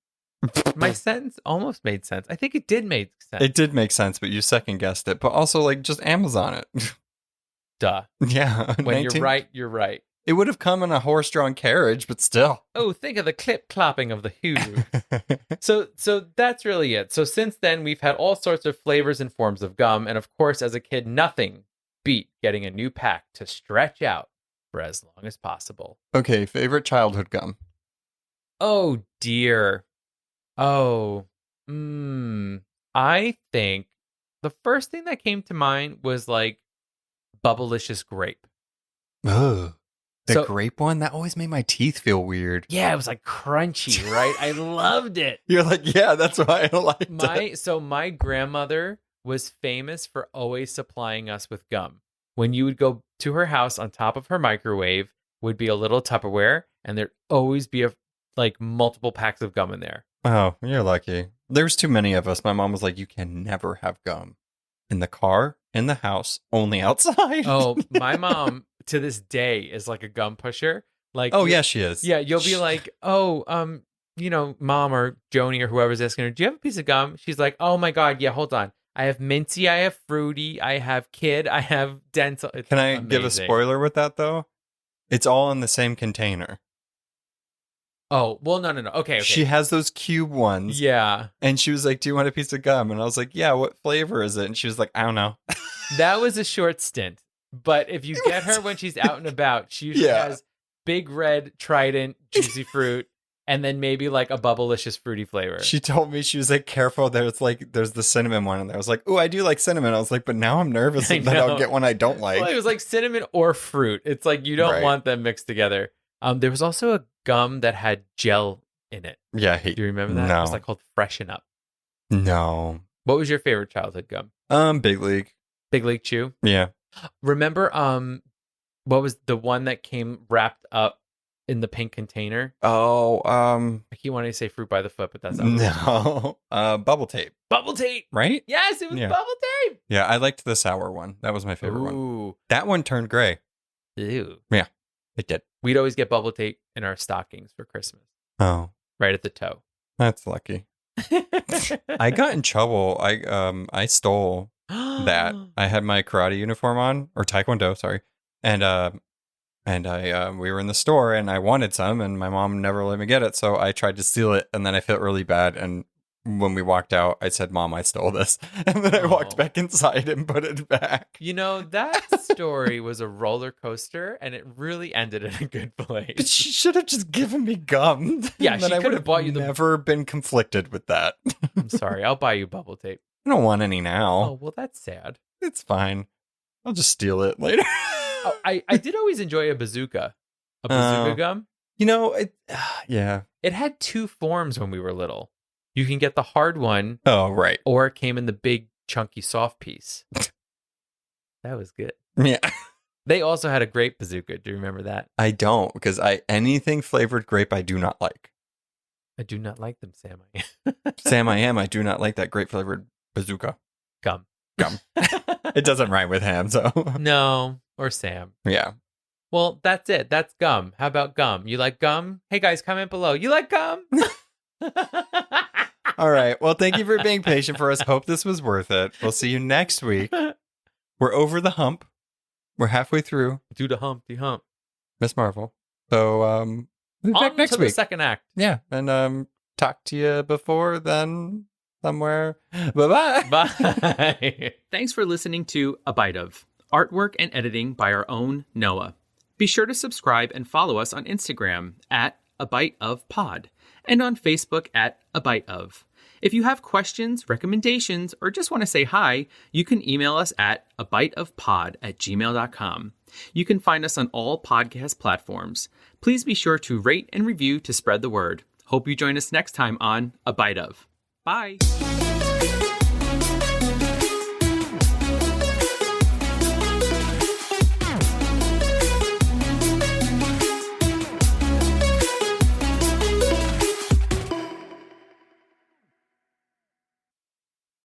S3: My sentence almost made sense. I think it did make sense.
S4: It did make sense, but you second guessed it. But also, like, just Amazon it.
S3: Duh.
S4: Yeah.
S3: When you're right, you're right.
S4: It would have come in a horse-drawn carriage, but still.
S3: Oh, think of the clip-clopping of the hooves. So that's really it. So since then, we've had all sorts of flavors and forms of gum. And of course, as a kid, nothing beat getting a new pack to stretch out for as long as possible.
S4: Okay, favorite childhood gum?
S3: Oh, dear. Oh, I think the first thing that came to mind was like Bubblicious grape.
S4: Ugh. The
S3: So-
S4: grape one? That always made my teeth feel weird.
S3: Yeah, it was like crunchy, right? I loved it.
S4: You're like, yeah, that's why I liked it.
S3: My grandmother was famous for always supplying us with gum. When you would go to her house, on top of her microwave would be a little Tupperware, and there'd always be like multiple packs of gum in there.
S4: Oh, you're lucky. There's too many of us. My mom was like, you can never have gum in the car, in the house, only outside.
S3: Oh, my mom to this day is like a gum pusher. Like,
S4: Oh, yeah, she is.
S3: yeah, you'll be like, oh, mom or Joni or whoever's asking her, do you have a piece of gum? She's like, oh my God, yeah, hold on. I have minty, I have fruity, I have kid, I have dental. It's
S4: Can I give a
S3: amazing.
S4: spoiler with that, though? It's all in the same container.
S3: Oh, well, no. Okay.
S4: She has those cube ones.
S3: Yeah.
S4: And she was like, do you want a piece of gum? And I was like, yeah, what flavor is it? And she was like, I don't know.
S3: That was a short stint. But if you get her when she's out and about, she usually
S4: Yeah.
S3: has big red Trident juicy fruit and then maybe like a Bubblicious fruity flavor.
S4: She told me, she was like, careful. There's the cinnamon one. And I was like, oh, I do like cinnamon. I was like, but now I'm nervous
S3: I
S4: that
S3: know.
S4: I'll get one I don't like.
S3: Well, it was like cinnamon or fruit. It's like you don't
S4: Right.
S3: want them mixed together. There was also a gum that had gel in it.
S4: Yeah.
S3: Do you remember that?
S4: No.
S3: It was like called Freshen Up.
S4: No.
S3: What was your favorite childhood gum?
S4: Big League.
S3: Big League Chew?
S4: Yeah.
S3: Remember what was the one that came wrapped up in the pink container?
S4: Oh,
S3: I keep wanting to say fruit by the foot, but that's not what it was.
S4: no. Bubble tape,
S3: Bubble tape.
S4: right?
S3: Yes, it was
S4: Yeah.
S3: bubble tape.
S4: Yeah, I liked the sour one. That was my favorite one.
S3: Ooh.
S4: That one turned gray.
S3: Ew.
S4: It did.
S3: We'd always get bubble tape in our stockings for Christmas,
S4: Oh,
S3: right at the toe.
S4: that's lucky. I got in trouble. I stole that. I had my karate uniform on, or taekwondo, sorry. And we were in the store and I wanted some and my mom never let me get it. So I tried to steal it and then I felt really bad. And when we walked out, I said, Mom, I stole this. And then I walked
S3: Oh.
S4: back inside and put it back.
S3: You know, that story was a roller coaster and it really ended in a good
S4: But
S3: place.
S4: she should have just given me gum.
S3: Yeah,
S4: And then
S3: she
S4: I
S3: could
S4: would
S3: have bought you the-
S4: never been conflicted with that.
S3: I'm sorry. I'll buy you bubble tape.
S4: I don't want any now.
S3: Oh, well, that's sad.
S4: It's fine. I'll just steal it later.
S3: Oh, I did always enjoy a bazooka. A bazooka
S4: Oh.
S3: gum.
S4: You know, yeah.
S3: It had two forms when we were little. You can get the hard one,
S4: Oh, right.
S3: or it came in the big, chunky, soft piece. That was good.
S4: Yeah.
S3: They also had a grape bazooka. Do you remember that?
S4: I don't, because anything flavored grape I do not like.
S3: I do not like them, Sam.
S4: Sam, I do not like that grape flavored bazooka.
S3: Gum.
S4: Gum. It doesn't rhyme with ham, so
S3: No, or Sam.
S4: yeah.
S3: Well, that's it. That's gum. How about gum? You like gum? Hey, guys, comment below. You like gum?
S4: All right. Well, thank you for being patient for us. Hope this was worth it. We'll see you next week. We're over the hump. We're halfway through
S3: Do the Humpty Hump.
S4: Miss Marvel. So we'll be back
S3: On
S4: next
S3: to the
S4: week.
S3: second act.
S4: Yeah. And talk to you before then somewhere. Bye-bye.
S3: Bye.
S5: Thanks for listening to A Bite Of, artwork and editing by our own Noah. Be sure to subscribe and follow us on Instagram at A Bite Of Pod and on Facebook at A Bite Of. If you have questions, recommendations, or just want to say hi, you can email us at abiteofpod@gmail.com. You can find us on all podcast platforms. Please be sure to rate and review to spread the word. Hope you join us next time on A Bite Of. Bye.